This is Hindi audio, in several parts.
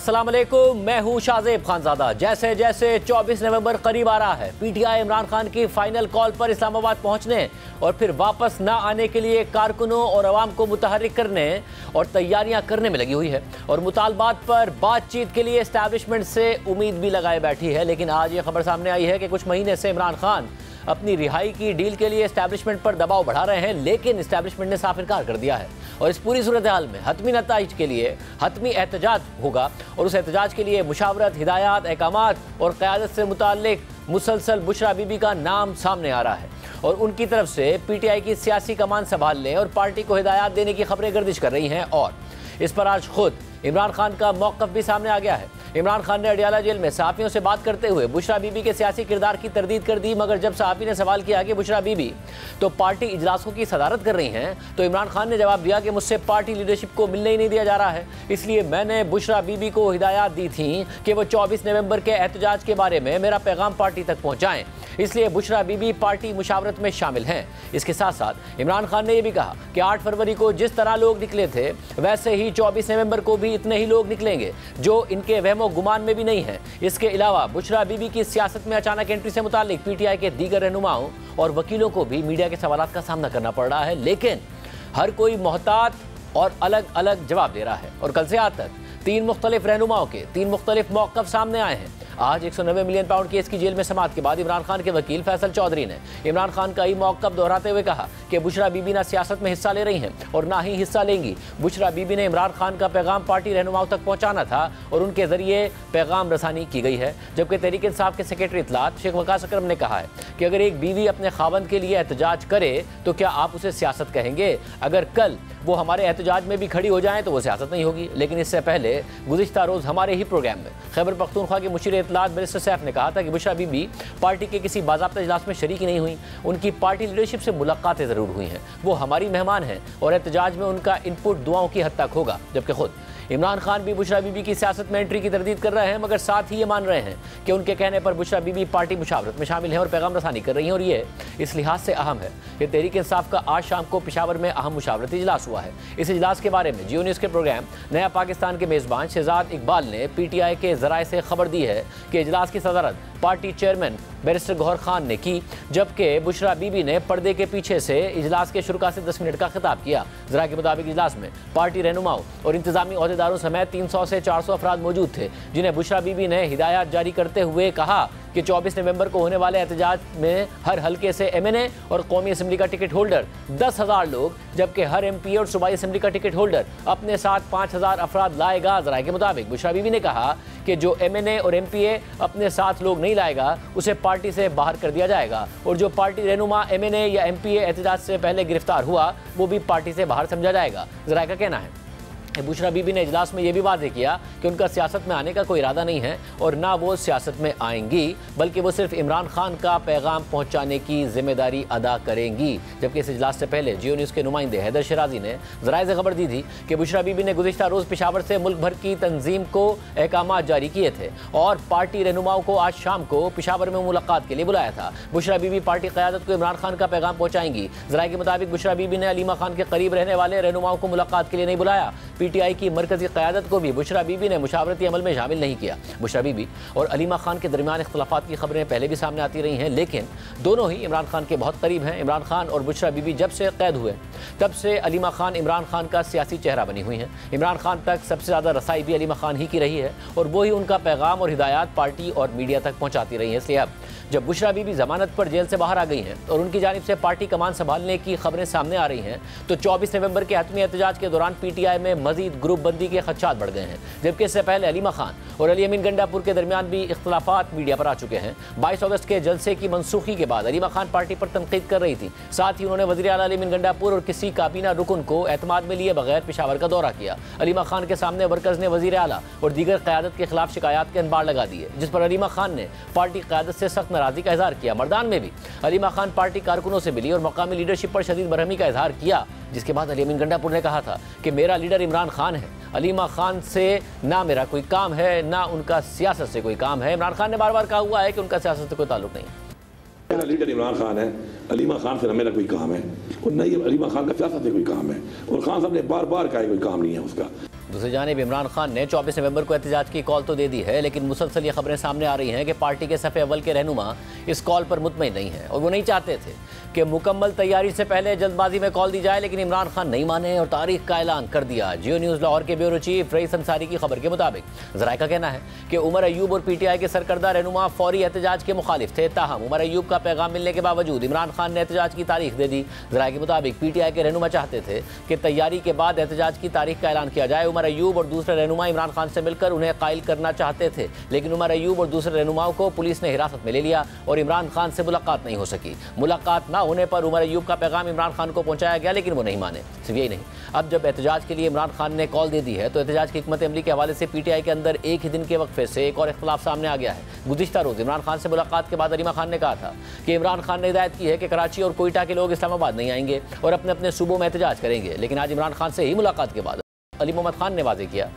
अस्सलाम वालेकुम, मैं हूं शाहजेब खानजादा। जैसे जैसे 24 नवंबर करीब आ रहा है, पीटीआई इमरान खान की फाइनल कॉल पर इस्लामाबाद पहुंचने और फिर वापस ना आने के लिए कारकुनों और अवाम को मुतहर्रिक करने और तैयारियां करने में लगी हुई है और मुतालबात पर बातचीत के लिए एस्टैब्लिशमेंट से उम्मीद भी लगाए बैठी है। लेकिन आज ये खबर सामने आई है कि कुछ महीने से इमरान खान अपनी रिहाई की डील के लिए एस्टैब्लिशमेंट पर दबाव बढ़ा रहे हैं, लेकिन एस्टैब्लिशमेंट ने साफ इनकार कर दिया है और इस पूरी सूरत हाल में हतमी नताइज के लिए हतमी एहतजाज होगा और उस एहतजाज के लिए मुशावरत, हिदायत, अहकामात और क़यादत से मुताल्लिक मुसलसल बुशरा बीबी का नाम सामने आ रहा है और उनकी तरफ से पीटीआई की सियासी कमान संभालने और पार्टी को हिदायत देने की खबरें गर्दिश कर रही हैं और इस पर आज खुद इमरान खान का मौक़िफ़ भी सामने आ गया है। इमरान खान ने अडियाला जेल में सहाफ़ियों से बात करते हुए बुशरा बीबी के सियासी किरदार की तरदीद कर दी, मगर जब सहाफ़ी ने सवाल किया कि बुशरा बीबी तो पार्टी इजलासों की सदारत कर रही हैं, तो इमरान खान ने जवाब दिया कि मुझसे पार्टी लीडरशिप को मिलने ही नहीं दिया जा रहा है, इसलिए मैंने बुशरा बीबी को हिदायत दी थी कि वो 24 नवंबर के एहतजाज के बारे में मेरा पैगाम पार्टी तक पहुँचाएँ, इसलिए बुशरा बीबी पार्टी मुशावरत में शामिल हैं। इसके साथ साथ इमरान खान ने यह भी कहा कि 8 फरवरी को जिस तरह लोग निकले थे वैसे ही 24 नवंबर को भी इतने ही लोग निकलेंगे जो इनके वहमो गुमान में भी नहीं है। इसके अलावा बुशरा बीबी की सियासत में अचानक एंट्री से मुतालिक पीटीआई के दीगर रहनुमाओं और वकीलों को भी मीडिया के सवालात का सामना करना पड़ रहा है, लेकिन हर कोई मोहतात और अलग अलग जवाब दे रहा है और कल से आज तक 3 मुख्तलिफ रहनुमाओं के 3 मुख्तलिफ मौक़िफ़ सामने आए हैं। आज 190 मिलियन पाउंड केस की जेल में समाअत के बाद इमरान खान के वकील फैसल चौधरी ने इमरान खान का ही मौक़िफ़ दोहराते हुए कहा कि बुशरा बीबी ना सियासत में हिस्सा ले रही हैं और ना ही हिस्सा लेंगी। बुशरा बीबी ने इमरान खान का पैगाम पार्टी रहनुमाओं तक पहुंचाना था और उनके जरिए पैगाम रसानी की गई है, जबकि तहरीक इंसाफ के सेक्रेटरी इत्तलात शेख वकास अकरम ने कहा है कि अगर एक बीवी अपने खावंद के लिए एहतजाज करे तो क्या आप उसे सियासत कहेंगे? अगर कल वो हमारे एहतजाज में भी खड़ी हो जाएं तो वो सियासत नहीं होगी। लेकिन इससे पहले गुज़िश्ता रोज़ हमारे ही प्रोग्राम में खैबर पख्तूनख्वा के मुशीर इत्तलात बैरिस्टर सैफ ने कहा था कि बुशरा बीबी पार्टी के किसी बाज़ाब्ता इजलास में शरीक नहीं हुई, उनकी पार्टी लीडरशिप से मुलाकातें ज़रूर हुई हैं, वो हमारी मेहमान हैं और एहतजाज में उनका इनपुट दुआओं की हद तक होगा। जबकि खुद इमरान खान भी बुशरा बीबी की सियासत में एंट्री की तरदीद कर रहे हैं, मगर साथ ही ये मान रहे हैं कि उनके कहने पर बुशरा बीबी पार्टी मुशावरत में शामिल हैं और पैगाम रसानी कर रही हैं और ये इस लिहाज से अहम है कि तहरीक इंसाफ का आज शाम को पेशावर में अहम मुशावरती इजलास हुआ है। इस इजलास के बारे में जियो न्यूज़ के प्रोग्राम नया पाकिस्तान के मेज़बान शहजाद इकबाल ने पीटीआई के ज़राए से खबर दी है कि इजलास की सदारत party chairman barrister Gohar Khan ने की, जबकि बुशरा बीबी ने पर्दे के पीछे से इजलास के शुरुआत से 10 मिनट का खिताब किया। ज़रा के मुताबिक इजलास में पार्टी रहनुमाओं और इंतजामी अहदेदारों समेत 300 से 400 अफराद मौजूद थे, जिन्हें बुशरा बीबी ने हिदायत जारी करते हुए कहा कि 24 नवंबर को होने वाले एहतजाज में हर हल्के से एमएनए और कौमी असम्बली का टिकट होल्डर 10,000 लोग, जबकि हर एमपी और सूबाई असम्बली का टिकट होल्डर अपने साथ 5,000 अफराद लाएगा। ज़रा के मुताबिक बुशरा बीबी ने कहा कि जो एमएनए और एमपीए अपने साथ लोग नहीं लाएगा उसे पार्टी से बाहर कर दिया जाएगा और जो पार्टी रहनुमा एमएनए या एमपीए एहतजाज से पहले गिरफ्तार हुआ वो भी पार्टी से बाहर समझा जाएगा। ज़रा का कहना है बुशरा बीबी ने इजलास में यह भी वादे किया कि उनका सियासत में आने का कोई इरादा नहीं है और ना वो सियासत में आएंगी, बल्कि वो सिर्फ इमरान खान का पैगाम पहुंचाने की जिम्मेदारी अदा करेंगी। जबकि इस इजलास से पहले जियो न्यूज़ के नुमाइंदे हैदर शराजी ने ज़राए से खबर दी थी कि बुशरा बीबी ने गुज़िश्ता रोज़ पेशावर से मुल्क भर की तंजीम को अहकाम जारी किए थे और पार्टी रहनुमाओं को आज शाम को पेशावर में मुलाकात के लिए बुलाया था। बुशरा बीबी पार्टी क़यादत को इमरान खान का पैगाम पहुँचाएंगी। ज़राए के मुताबिक बुशरा बीबी ने अलीमा खान के करीब रहने वाले रहनुमाओं को मुलाकात के लिए नहीं बुलाया। पीटीआई की मरकजी क़यादत को भी बुशरा बीबी ने मुशावरती अमल में शामिल नहीं किया। बुशरा बीबी और अलीमा खान के दरमियान इख्तलाफात की खबरें पहले भी सामने आती रही हैं, लेकिन दोनों ही इमरान खान के बहुत करीब हैं। इमरान खान और बुशरा बीबी जब से कैद हुए तब से अलीमा खान इमरान खान का सियासी चेहरा बनी हुई हैं। इमरान खान तक सबसे ज़्यादा रसाई भी अलीमा खान ही की रही है और वो ही उनका पैगाम और हिदायत पार्टी और मीडिया तक पहुँचाती रही है। इसलिए अब जब बुशरा बीबी जमानत पर जेल से बाहर आ गई हैं और उनकी जानिब से पार्टी कमान संभालने की खबरें सामने आ रही हैं, तो 24 नवंबर के हतमी एहतजाज के दौरान पीटीआई में मजीद ग्रुप बंदी के खदशात बढ़ गए हैं। जबकि इससे पहले अलीमा खान और अली अमीन गंडापुर के दरमियान भी इख्तलाफात मीडिया पर आ चुके हैं। 22 अगस्त के जलसे की मनसूखी के बाद अलीमा खान पार्टी पर तनकीद कर रही थी। साथ ही उन्होंने वज़ीर आला अली अमीन गंडापुर और किसी काबीना रुकन को एतमाद में लिए बगैर पेशावर का दौरा किया। अलीमा खान के सामने वर्कर्स ने वज़ीर आला और दीगर क़यादत के खिलाफ शिकायत के अनबार लगा दिए, जिस पर अलीमा खान ने पार्टी क़यादत से सख्त नाराज़गी का इजहार किया। मर्दान में भी अलीमा खान पार्टी कारकुनों से मिली और मकामी लीडरशिप पर शदीद बरहमी का इजहार किया, जिसके बाद अली अमीन गंडापुर ने कहा था कि मेरा लीडर इमरान खान है, अलीमा खान से ना मेरा कोई काम है ना उनका सियासत से कोई काम है। इमरान खान ने बार बार कहा हुआ है कि उनका सियासत से कोई ताल्लुक नहीं है। मेरा लीडर इमरान खान है, अलीमा खान से ना मेरा कोई काम है और न ही अलीमा खान का सियासत से कोई काम है और खान साहब ने बार बार कहा कोई काम नहीं है उसका। दूसरी जानिब इमरान खान ने 24 नवंबर को एहतजाज की कॉल तो दे दी है, लेकिन मुसलसल ये खबरें सामने आ रही हैं कि पार्टी के सफ़े अव्वल के रहनुमा इस कॉल पर मुतमईन नहीं है और वो नहीं चाहते थे कि मुकम्मल तैयारी से पहले जल्दबाजी में कॉल दी जाए, लेकिन इमरान खान नहीं माने और तारीख का ऐलान कर दिया। जियो न्यूज़ लाहौर के ब्यूरो चीफ रईस अंसारी की खबर के मुताबिक ज़राए का कहना है कि उमर अयूब और PTI के सरकर्दा रहनुमा फौरी एहतजाज के मुखालिफ थे। ताहम उमर अयूब का पैगाम मिलने के बावजूद इमरान खान ने एहतजाज की तारीख दे दी। ज़राए के मुताबिक PTI के रहनुमा चाहते थे कि तैयारी के बाद एहतजाज की तारीख का ऐलान किया जाए। उमर अयूब और दूसरे रहनुमा इमरान खान से मिलकर उन्हें कायल करना चाहते थे, लेकिन उमर अयूब और दूसरे रहनुमाओं को पुलिस ने हिरासत में ले लिया और इमरान खान से मुलाकात नहीं हो सकी। मुलाकात ना होने पर उमर अयूब का पैगाम इमरान खान को पहुंचाया गया, लेकिन वो नहीं माने। सिर्फ यही नहीं, अब जब एहतजाज के लिए इमरान खान ने कॉल दे दी है तो एहतजाज की हिकमत अमली के हवाले से PTI के अंदर एक ही दिन के वक्फे से एक और इख्तलाफ सामने आ गया है। गुज़िश्ता रोज़ इमरान खान से मुलाकात के बाद अलीमा खान ने कहा था कि इमरान खान ने हिदायत की है कि कराची और कोयटा के लोग इस्लामाबाद नहीं आएंगे और अपने अपने सूबों में एहतजाज करेंगे, लेकिन आज इमरान खान से ही मुलाकात के बाद अली मोहम्मद खान ने वाज़ेह किया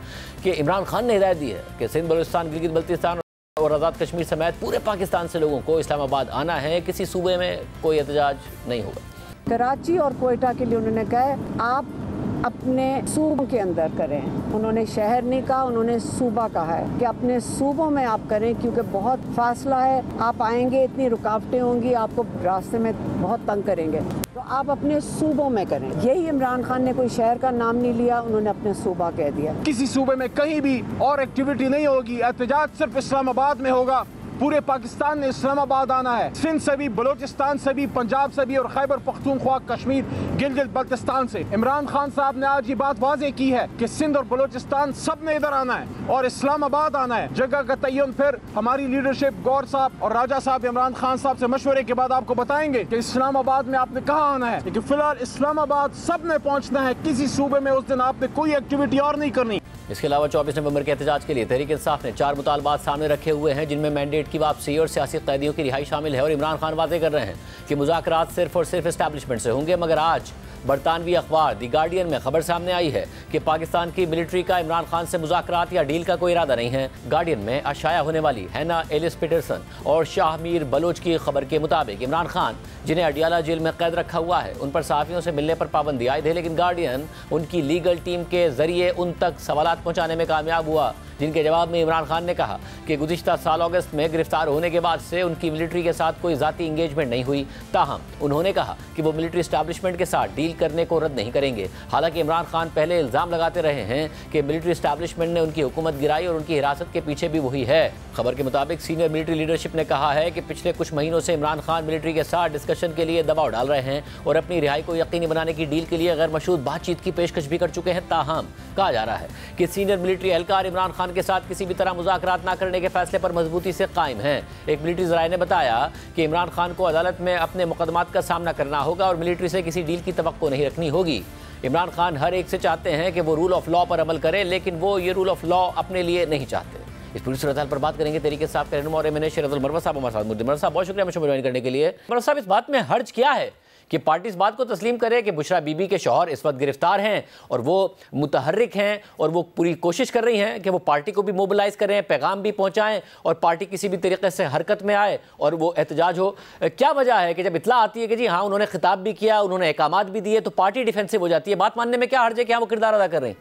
कि इमरान खान ने हिदायत दी है कि सिंध, बलूचिस्तान, गिलगित बल्तिस्तान और आज़ाद कश्मीर समेत पूरे पाकिस्तान से लोगों को इस्लामाबाद आना है, किसी सूबे में कोई एहतजाज नहीं होगा। कराची और कोयटा के लिए उन्होंने कहा आप अपने सूबों के अंदर करें। उन्होंने शहर नहीं कहा, उन्होंने सूबा कहा है कि अपने सूबों में आप करें, क्योंकि बहुत फासला है, आप आएंगे इतनी रुकावटें होंगी, आपको रास्ते में बहुत तंग करेंगे, तो आप अपने सूबों में करें। यही इमरान खान ने कोई शहर का नाम नहीं लिया, उन्होंने अपने सूबा कह दिया। किसी सूबे में कहीं भी और एक्टिविटी नहीं होगी, एहतजाज सिर्फ इस्लामाबाद में होगा। पूरे पाकिस्तान ने इस्लामाबाद आना है, सिंध से भी, बलूचिस्तान से भी, पंजाब से भी और खैबर पख्तूनख्वा, कश्मीर, गिलगित बल्तिस्तान से। इमरान खान साहब ने आज ये बात वाज़ेह की है कि सिंध और बलूचिस्तान सब ने इधर आना है और इस्लामाबाद आना है। जगह का तयन फिर हमारी लीडरशिप गौर साहब और राजा साहब इमरान खान साहब से मशवरे के बाद आपको बताएंगे कि इस्लामाबाद में आपने कहाँ आना है, लेकिन फिलहाल इस्लामाबाद सब ने पहुँचना है। किसी सूबे में उस दिन आपने कोई एक्टिविटी और नहीं करनी। इसके अलावा 24 नवंबर के एहतजाज के लिए तहरीक इंसाफ ने 4 मुतालबात सामने रखे हुए हैं, जिनमें मैंडेट की वापसी और सियासी कैदियों की रिहाई शामिल है। और इमरान खान वाज़ेह कर रहे हैं कि मुज़ाकरात सिर्फ और सिर्फ एस्टैब्लिशमेंट से होंगे। मगर आज बरतानवी अखबार दी गार्डियन में खबर सामने आई है कि पाकिस्तान की मिलिट्री का इमरान खान से मुज़ाकरात या डील का कोई इरादा नहीं है। गार्डियन में अशाया होने वाली हैना एलिस पीटरसन और शाहमीर बलोच की खबर के मुताबिक इमरान खान, जिन्हें अडियाला जेल में कैद रखा हुआ है, उन पर सहाफ़ियों से मिलने पर पाबंदी आयद है, लेकिन गार्डियन उनकी लीगल टीम के जरिए उन तक सवालात पहुँचाने में कामयाब हुआ, जिनके जवाब में इमरान खान ने कहा कि गुज़िश्ता साल अगस्त में गिरफ्तार होने के बाद से उनकी मिलिट्री के साथ कोई ज़ाती इंगेजमेंट नहीं हुई। ताहम उन्होंने कहा कि वो मिलिट्री इस्टेब्लिशमेंट के साथ डील करने को रद्द नहीं करेंगे। हालांकि इमरान खान पहले इल्ज़ाम लगाते रहे हैं कि मिलिट्री इस्टेब्लिशमेंट ने उनकी हुकूमत गिराई और उनकी हिरासत के पीछे भी वही है। खबर के मुताबिक सीनियर मिलिट्री लीडरशिप ने कहा है कि पिछले कुछ महीनों से इमरान खान मिलिट्री के साथ डिस्कशन के लिए दबाव डाल रहे हैं और अपनी रिहाई को यकीनी बनाने की डील के लिए गैर मशरूत बातचीत की पेशकश भी कर चुके हैं। ताहम कहा जा रहा है कि सीनियर मिलिट्री एहलकार इमरान खान के साथ किसी भी तरह मुज़ाकरात न करने के फैसले पर मजबूती से कायम हैं। एक मिलिट्री ज़राए ने बताया कि इमरान खान को अदालत में अपने मुकदमात का सामना करना होगा और मिलिट्री से किसी डील की तवक्को नहीं रखनी होगी। इमरान खान हर एक से चाहते हैं कि वो रूल ऑफ लॉ पर अमल करे, लेकिन वो ये रूल ऑफ लॉ अपने लिए नहीं चाहते। इस पूरी सूरत हाल पर बात करेंगे तरीके साहब के रहनुमा और एमएनए शेरअब्दुल मरवत साहब हमारे साथ मौजूद। मरवत साहब बहुत शुक्रिया मुझे ज्वाइन करने के लिए। मरवत साहब, इस बात में हर्ज क्या है कि पार्टी इस बात को तस्लीम करे कि बुशरा बीबी के शौहर इस वक्त गिरफ्तार हैं और वो मुतहर्रिक हैं और वो पूरी कोशिश कर रही हैं कि वो पार्टी को भी मोबिलाइज करें, पैगाम भी पहुंचाएं और पार्टी किसी भी तरीके से हरकत में आए और वो एहतजाज हो। क्या वजह है कि जब इतला आती है कि जी हाँ उन्होंने खिताब भी किया, उन्होंने अहकामात भी दिए, तो पार्टी डिफेंसिव हो जाती है? बात मानने में क्या हर्ज है कि हाँ वो किरदार अदा कर रहे हैं?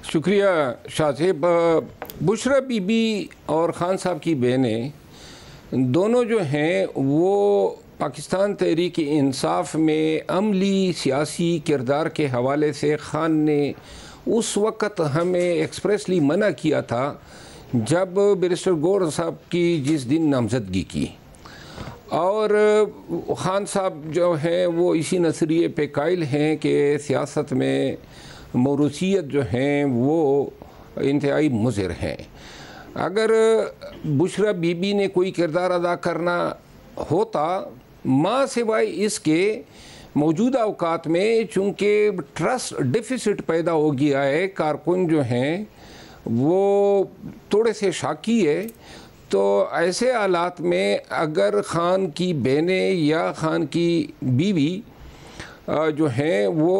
शुक्रिया शाहजेब। बुशरा बीबी और ख़ान साहब की बहनें दोनों जो हैं वो पाकिस्तान तहरीक इंसाफ में अमली सियासी किरदार के हवाले से ख़ान ने उस वक़्त हमें एक्सप्रेसली मना किया था जब बैरिस्टर गौर साहब की जिस दिन नामजदगी की, और ख़ान साहब जो हैं वो इसी नज़रिए पे कायल हैं कि सियासत में मौरूसियत जो हैं वो इंतहाई मुज़र हैं। अगर बुशरा बीबी ने कोई किरदार अदा करना होता, माँ सिवाय इसके मौजूदा औकात में चूँकि ट्रस्ट डिफिसिट पैदा हो गया है, कारकुन जो हैं वो थोड़े से शाकी है, तो ऐसे हालात में अगर ख़ान की बहनें या ख़ान की बीवी जो हैं वो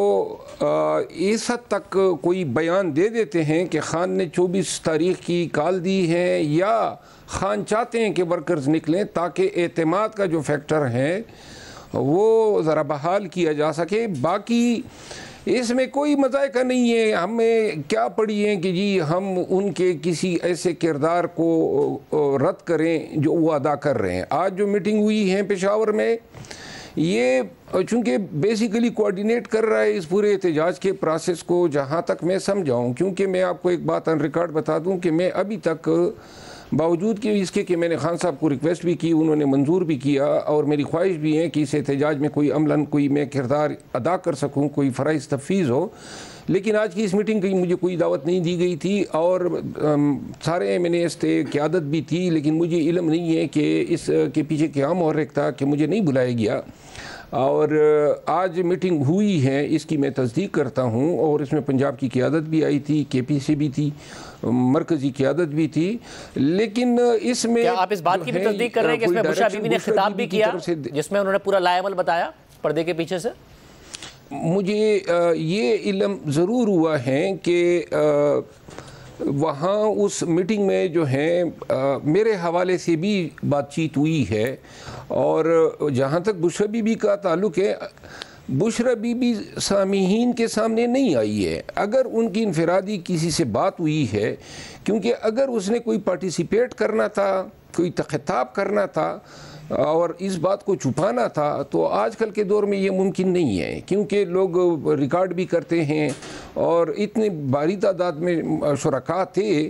इस हद तक कोई बयान दे देते हैं कि ख़ान ने 24 तारीख़ की कॉल दी है, या ख़ान चाहते हैं कि वर्कर्स निकलें ताकि एतमाद का जो फैक्टर है वो ज़रा बहाल किया जा सके। बाकी इसमें कोई मज़ायका नहीं है। हमें क्या पड़ी है कि जी हम उनके किसी ऐसे किरदार को रद्द करें जो वो अदा कर रहे हैं। आज जो मीटिंग हुई है पेशावर में, ये चूँकि बेसिकली कोऑर्डिनेट कर रहा है इस पूरे एहतजाज के प्रोसेस को, जहाँ तक मैं समझाऊँ। क्योंकि मैं आपको एक बात ऑन रिकॉर्ड बता दूँ कि मैं अभी तक बावजूद कि इसके कि मैंने खान साहब को रिक्वेस्ट भी की, उन्होंने मंजूर भी किया, और मेरी ख्वाहिश भी है कि इस एहतजाज में कोई अमलन कोई मैं किरदार अदा कर सकूं, कोई फ़राइज़ तफवीज़ हो, लेकिन आज की इस मीटिंग की मुझे कोई दावत नहीं दी गई थी और सारे MNAs थे, क़यादत भी थी, लेकिन मुझे इल्म नहीं है कि इसके पीछे क्या महर्रिक था कि मुझे नहीं बुलाया गया। और आज मीटिंग हुई है, इसकी मैं तस्दीक करता हूँ, और इसमें पंजाब की क़यादत भी आई थी, KP से भी थी, मरकज़ी क़यादत भी थी। लेकिन इसमें क्या आप इस बात की भी तस्दीक कर रहे हैं कि इसमें बुशरा बीबी ने खिताब भी किया जिसमें उन्होंने पूरा लाएमल बताया पर्दे के पीछे से? मुझे ये इल्म ज़रूर हुआ है कि वहाँ उस मीटिंग में जो है मेरे हवाले से भी बातचीत हुई है। और जहाँ तक बुशरा बीबी का ताल्लुक़ है, बुशरा बीबी सामीहीन के सामने नहीं आई है। अगर उनकी इनफरादी किसी से बात हुई है, क्योंकि अगर उसने कोई पार्टिसिपेट करना था, कोई खिताब करना था और इस बात को छुपाना था, तो आजकल के दौर में ये मुमकिन नहीं है, क्योंकि लोग रिकॉर्ड भी करते हैं और इतने भारी तादाद में शुरका थे।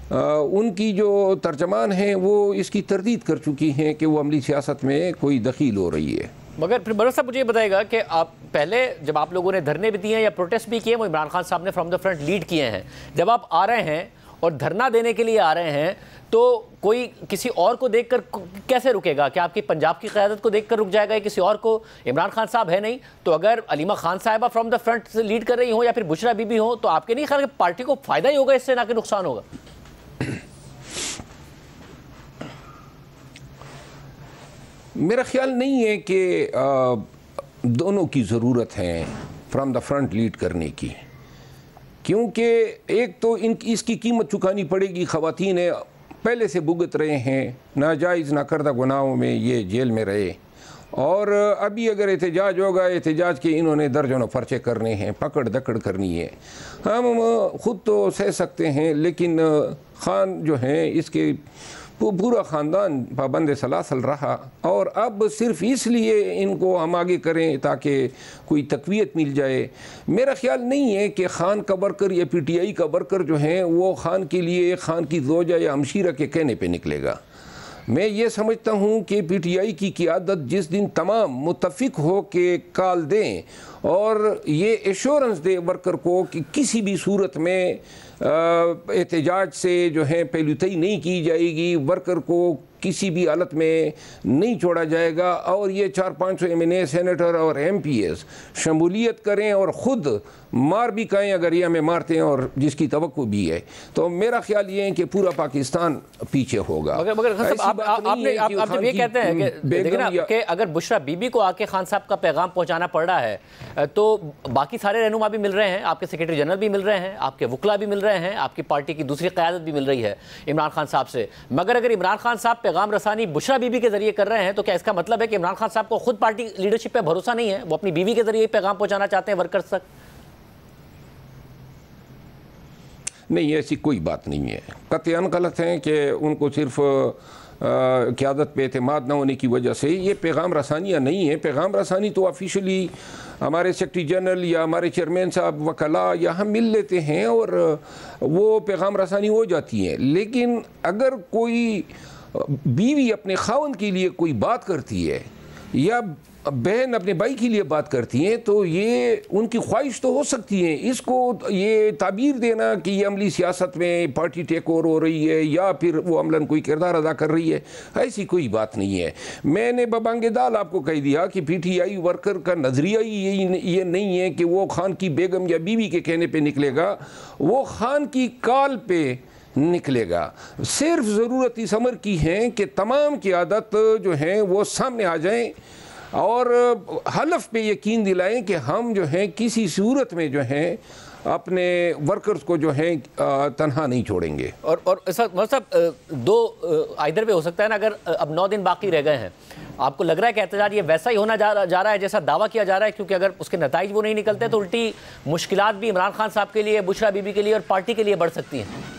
उनकी जो तर्जमान हैं वो इसकी तरदीद कर चुकी हैं कि वो अमली सियासत में कोई दखील हो रही है। मगर फिर बरस साहब मुझे ये बताइएगा कि आप पहले जब आप लोगों ने धरने भी दिए हैं या प्रोटेस्ट भी किए, वो इमरान खान साहब ने फ्रॉम द फ्रंट लीड किए हैं, जब आप आ रहे हैं और धरना देने के लिए आ रहे हैं तो कोई किसी और को देखकर कैसे रुकेगा? क्या आपकी पंजाब की क़यादत को देखकर रुक जाएगा या किसी और को? इमरान खान साहब है नहीं, तो अगर अलीमा खान साहिबा फ्रॉम द फ्रंट से लीड कर रही हो या फिर बुशरा बीबी हो, तो आपके नहीं ख्याल कि पार्टी को फ़ायदा ही होगा इससे, ना कि नुकसान होगा? मेरा ख्याल नहीं है कि दोनों की ज़रूरत है फ्रॉम द फ्रंट लीड करने की, क्योंकि एक तो इसकी कीमत चुकानी पड़ेगी। ख़वातीन पहले से भुगत रहे हैं, नाजायज़ नाकर्दा गुनाहों में ये जेल में रहे, और अभी अगर एहतजाज होगा, एहतजाज के इन्होंने दर्जनों पर्चे करने हैं, पकड़ दकड़ करनी है। हम ख़ुद तो सह सकते हैं, लेकिन खान जो हैं इसके पूरा ख़ानदान पाबंद सलासल रहा, और अब सिर्फ इसलिए इनको हम आगे करें ताकि कोई तक़वियत मिल जाए। मेरा ख्याल नहीं है कि खान का वर्कर या PTI का वर्कर जो हैं वो खान के लिए, खान की ज़ौजा या हमशीरा के कहने पे निकलेगा। मैं ये समझता हूँ कि PTI की क़यादत जिस दिन तमाम मुत्तफ़िक हो के कॉल दें और ये एश्योरेंस दे वर्कर को कि किसी भी सूरत में एहतजाज से जो है पहलुतई नहीं की जाएगी, वर्कर को किसी भी हालत में नहीं छोड़ा जाएगा, और ये 400-500 MNA सेनेटर और MPs शमूलियत करें और ख़ुद मार भी खाएँ अगर ये हमें मारते हैं, और जिसकी तवक्को भी है। तो मेरा ख्याल ये है कि पूरा पाकिस्तान पीछे होगा। मगर आप जब ये कहते हैं कि अगर बुशरा बीबी को आके खान साहब का पैगाम पहुँचाना पड़ रहा है, तो बाकी सारे रहनुमा भी मिल रहे हैं, आपके सेक्रेटरी जनरल भी मिल रहे हैं, आपके वकला भी मिल रहे हैं, आपकी पार्टी की दूसरी क़यादत भी मिल रही है इमरान खान साहब से। मगर अगर इमरान खान साहब पैगाम रसानी बुशरा बीबी के जरिए कर रहे हैं, तो क्या इसका मतलब है कि इमरान खान साहब को खुद पार्टी लीडरशिप पे भरोसा नहीं है, वो अपनी बीवी के जरिए पैगाम पहुंचाना चाहते हैं वर्कर्स तक? नहीं, ऐसी कोई बात नहीं है। कतई गलत है कि उनको सिर्फ क़यादत पे एतमाद न होने की वजह से ये पैगाम रसानियाँ नहीं है। पैगाम रसानी तो ऑफिशियली हमारे सेक्रेटरी जनरल या हमारे चेयरमैन साहब वकला या हम मिल लेते हैं और वो पैगाम रसानी हो जाती है। लेकिन अगर कोई बीवी अपने खावंद के लिए कोई बात करती है या बहन अपने भाई के लिए बात करती हैं, तो ये उनकी ख्वाहिश तो हो सकती है। इसको ये ताबीर देना कि ये अमली सियासत में पार्टी टेक ओवर हो रही है या फिर वो अमलन कोई किरदार अदा कर रही है, ऐसी कोई बात नहीं है। मैंने बबांगे दाल आपको कह दिया कि PTI वर्कर का नज़रिया ही ये नहीं है कि वो खान की बेगम या बीवी के कहने पर निकलेगा, वो खान की कॉल पे निकलेगा। सिर्फ ज़रूरत इस अमर की है कि तमाम क़यादत जो हैं वो सामने आ जाएं और हलफ पे यकीन दिलाएं कि हम जो हैं किसी सूरत में जो हैं अपने वर्कर्स को जो है तनहा नहीं छोड़ेंगे। और मतलब दो आइदर वे हो सकता है ना, अगर अब 9 दिन बाकी रह गए हैं, आपको लग रहा है कि एहतजाज ये वैसा ही होना जा रहा है जैसा दावा किया जा रहा है, क्योंकि अगर उसके नताइज वो नहीं निकलते तो उल्टी मुश्किलात भी इमरान खान साहब के लिए, बुशरा बीबी के लिए और पार्टी के लिए बढ़ सकती हैं।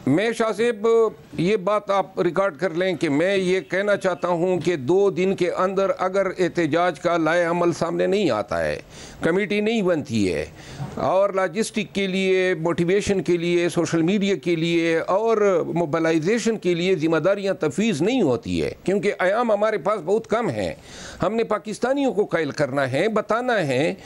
मैं शाह साहब ये बात आप रिकॉर्ड कर लें कि मैं ये कहना चाहता हूँ कि 2 दिन के अंदर अगर एहतजाज का लाए अमल सामने नहीं आता है, कमेटी नहीं बनती है और लॉजिस्टिक के लिए, मोटिवेशन के लिए, सोशल मीडिया के लिए और मोबिलाइजेशन के लिए ज़िम्मेदारियाँ तफवीज़ नहीं होती है, क्योंकि आयाम हमारे पास बहुत कम है। हमने पाकिस्तानियों को कायल करना है, बताना है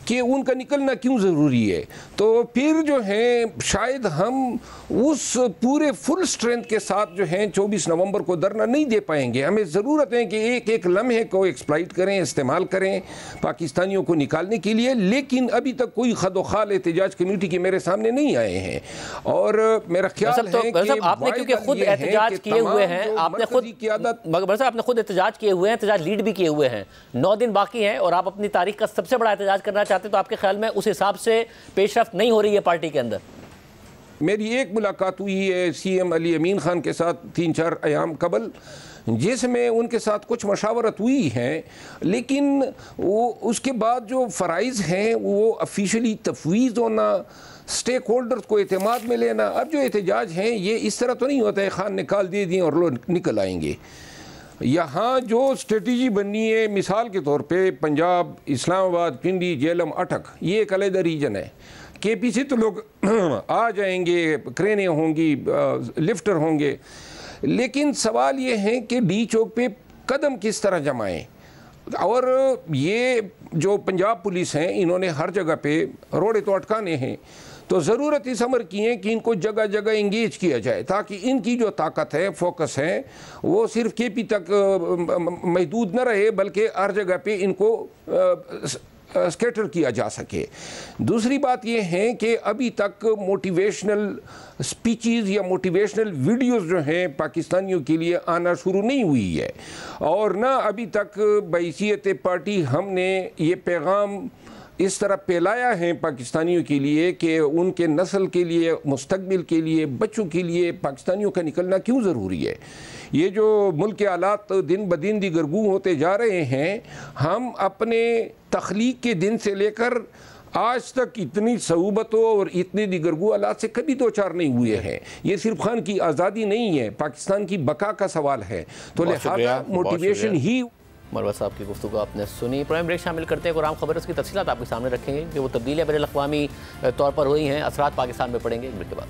कि उनका निकलना क्यों ज़रूरी है, तो फिर जो है शायद हम उस पूरे फुल स्ट्रेंथ के साथ जो है 24 नवंबर को धरना नहीं दे पाएंगे। हमें ज़रूरत है कि एक एक लम्हे को एक्सप्लॉइट करें, इस्तेमाल करें पाकिस्तानियों को निकालने के लिए, लेकिन अभी तक कोई खदोखाल एहतजाज कम्यूनिटी के मेरे सामने नहीं आए हैं। और मेरा ख्याल है कि आपने क्योंकि खुद एहतजाज किए हुए हैं, आपने खुद एहतजाज किए हुए हैं, एहतजाज लीड भी किए हुए हैं, 9 दिन बाकी हैं और आप अपनी तारीख का सबसे बड़ा एहतजाज करना चाहते हैं, तो आपके ख्याल में उस हिसाब से पेशरफ्त नहीं हो रही है पार्टी के अंदर? मेरी एक मुलाकात हुई है सीएम अली अमीन खान के साथ 3-4 अयाम कबल, जिसमें उनके साथ कुछ मशावरत हुई है, लेकिन वो उसके बाद जो फ़राइज़ हैं वो ऑफिशियली तफवीज़ होना, स्टेक होल्डर्स को एतमाद में लेना, अब जो एहतजाज हैं ये इस तरह तो नहीं होता है खान निकाल दे दिए और लोग निकल आएंगे। यहाँ जो स्ट्रेटजी बननी है, मिसाल के तौर पे पंजाब, इस्लामाबाद, पिंडी, जेलम, अटक, ये एक अलग रीजन है। केपी से तो लोग आ जाएंगे, क्रेनें होंगी, लिफ्टर होंगे, लेकिन सवाल ये है कि डी चौक पे कदम किस तरह जमाएं। और ये जो पंजाब पुलिस हैं, इन्होंने हर जगह पे रोड़े तो अटकाने हैं, तो ज़रूरत इस अमर की है कि इनको जगह जगह इंगेज किया जाए, ताकि इनकी जो ताकत है, फोकस है, वो सिर्फ केपी तक महदूद न रहे, बल्कि हर जगह पे इनको स्कैटर किया जा सके। दूसरी बात ये है कि अभी तक मोटिवेशनल स्पीचेस या मोटिवेशनल वीडियोस जो हैं पाकिस्तानियों के लिए आना शुरू नहीं हुई है, और ना अभी तक बहैसियत पार्टी हमने ये पैगाम इस तरह फैलाया है पाकिस्तानियों के लिए कि उनके नस्ल के लिए, मुस्तकबिल के लिए, बच्चों के लिए पाकिस्तानियों का निकलना क्यों ज़रूरी है। ये जो मुल्क के हालात दिन ब दिन दिगरगू होते जा रहे हैं, हम अपने तख्लीक के दिन से लेकर आज तक इतनी सऊबतों और इतने दिगरगू हालात से कभी दो चार नहीं हुए हैं। ये सिर्फ खान की आज़ादी नहीं है, पाकिस्तान की बका का सवाल है। तो लिहाजा मोटिवेशन ही। मरवत साहब की गुफ्तगू आपने सुनी। प्राइम ब्रेक शामिल करते हैं, कुराम खबर उसकी तफसीलात आपके सामने रखेंगे कि वो तब्दीलियाँ बैनुल अक़वामी तौर पर हुई हैं, असरात पाकिस्तान में पड़ेंगे। एक मिनट के बाद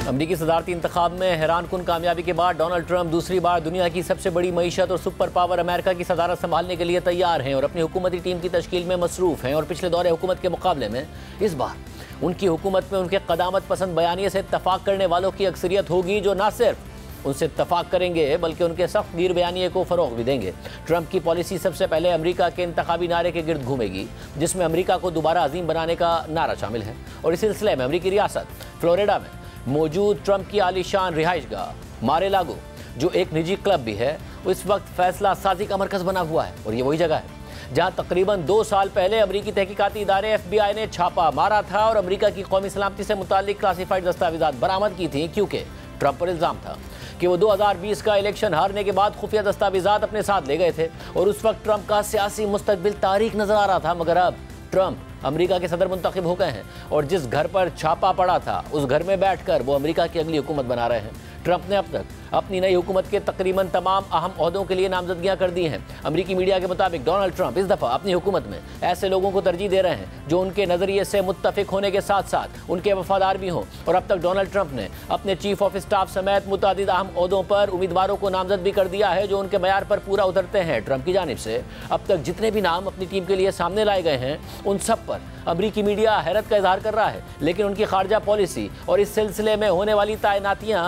अमरीकी सदारती इंतखाब में हैरानकुन कामयाबी के बाद डोनाल्ड ट्रंप दूसरी बार दुनिया की सबसे बड़ी मईशत और सुपर पावर अमेरिका की सदारत संभालने के लिए तैयार हैं और अपनी हुकूमती टीम की तश्कील में मसरूफ़ हैं। और पिछले दौरे हुकूमत के मुकाबले में इस बार उनकी हुकूमत में उनके क़दामत पसंद बयानिए से इत्तफाक करने वालों की अक्सरियत होगी, जो न सिर्फ उनसे इत्तफाक करेंगे बल्कि उनके सख्त गिर बयानिए को फ़रोग़ भी देंगे। ट्रंप की पॉलिसी सबसे पहले अमेरिका के इंतखाबी नारे के गिर्द घूमेगी, जिसमें अमेरिका को दोबारा अजीम बनाने का नारा शामिल है। और इस सिलसिले में अमेरिकी रियासत फ्लोरिडा में मौजूद ट्रंप की आलीशान रिहाइशगाह मार-ए-लागो, जो एक निजी क्लब भी है, इस वक्त फैसला साजी का मरकज़ बना हुआ है। और ये वही जगह है जहाँ तकरीबन 2 साल पहले अमरीकी तहकीकाती इदारे FBI ने छापा मारा था और अमरीका की कौमी सलामती से मुताल्लिक क्लासिफाइड दस्तावेज़ात बरामद की थी, क्योंकि ट्रंप पर इल्ज़ाम था कि वो 2020 का इलेक्शन हारने के बाद खुफिया दस्तावेज़ात अपने साथ ले गए थे और उस वक्त ट्रंप का सियासी मुस्तकबिल तारीक नज़र आ रहा था। मगर अब ट्रंप अमेरिका के सदर मुंतखब हो गए हैं और जिस घर पर छापा पड़ा था उस घर में बैठकर वो अमेरिका की अगली हुकूमत बना रहे हैं। ट्रंप ने अब तक अपनी नई हुकूमत के तकरीबन तमाम अहम ओहदों के लिए नामजदगियां कर दी हैं। अमरीकी मीडिया के मुताबिक डोनाल्ड ट्रंप इस दफ़ा अपनी हुकूमत में ऐसे लोगों को तरजीह दे रहे हैं जो उनके नज़रिए से मुत्तफिक होने के साथ साथ उनके वफादार भी हों। और अब तक डोनाल्ड ट्रंप ने अपने चीफ ऑफ स्टाफ समेत मुतअद्दिद अहम ओहदों पर उम्मीदवारों को नामजद भी कर दिया है जो उनके मयार पर पूरा उतरते हैं। ट्रंप की जानिब से अब तक जितने भी नाम अपनी टीम के लिए सामने लाए गए हैं, उन सब पर अमरीकी मीडिया हैरत का इजहार कर रहा है, लेकिन उनकी खारजा पॉलिसी और इस सिलसिले में होने वाली तैनातियाँ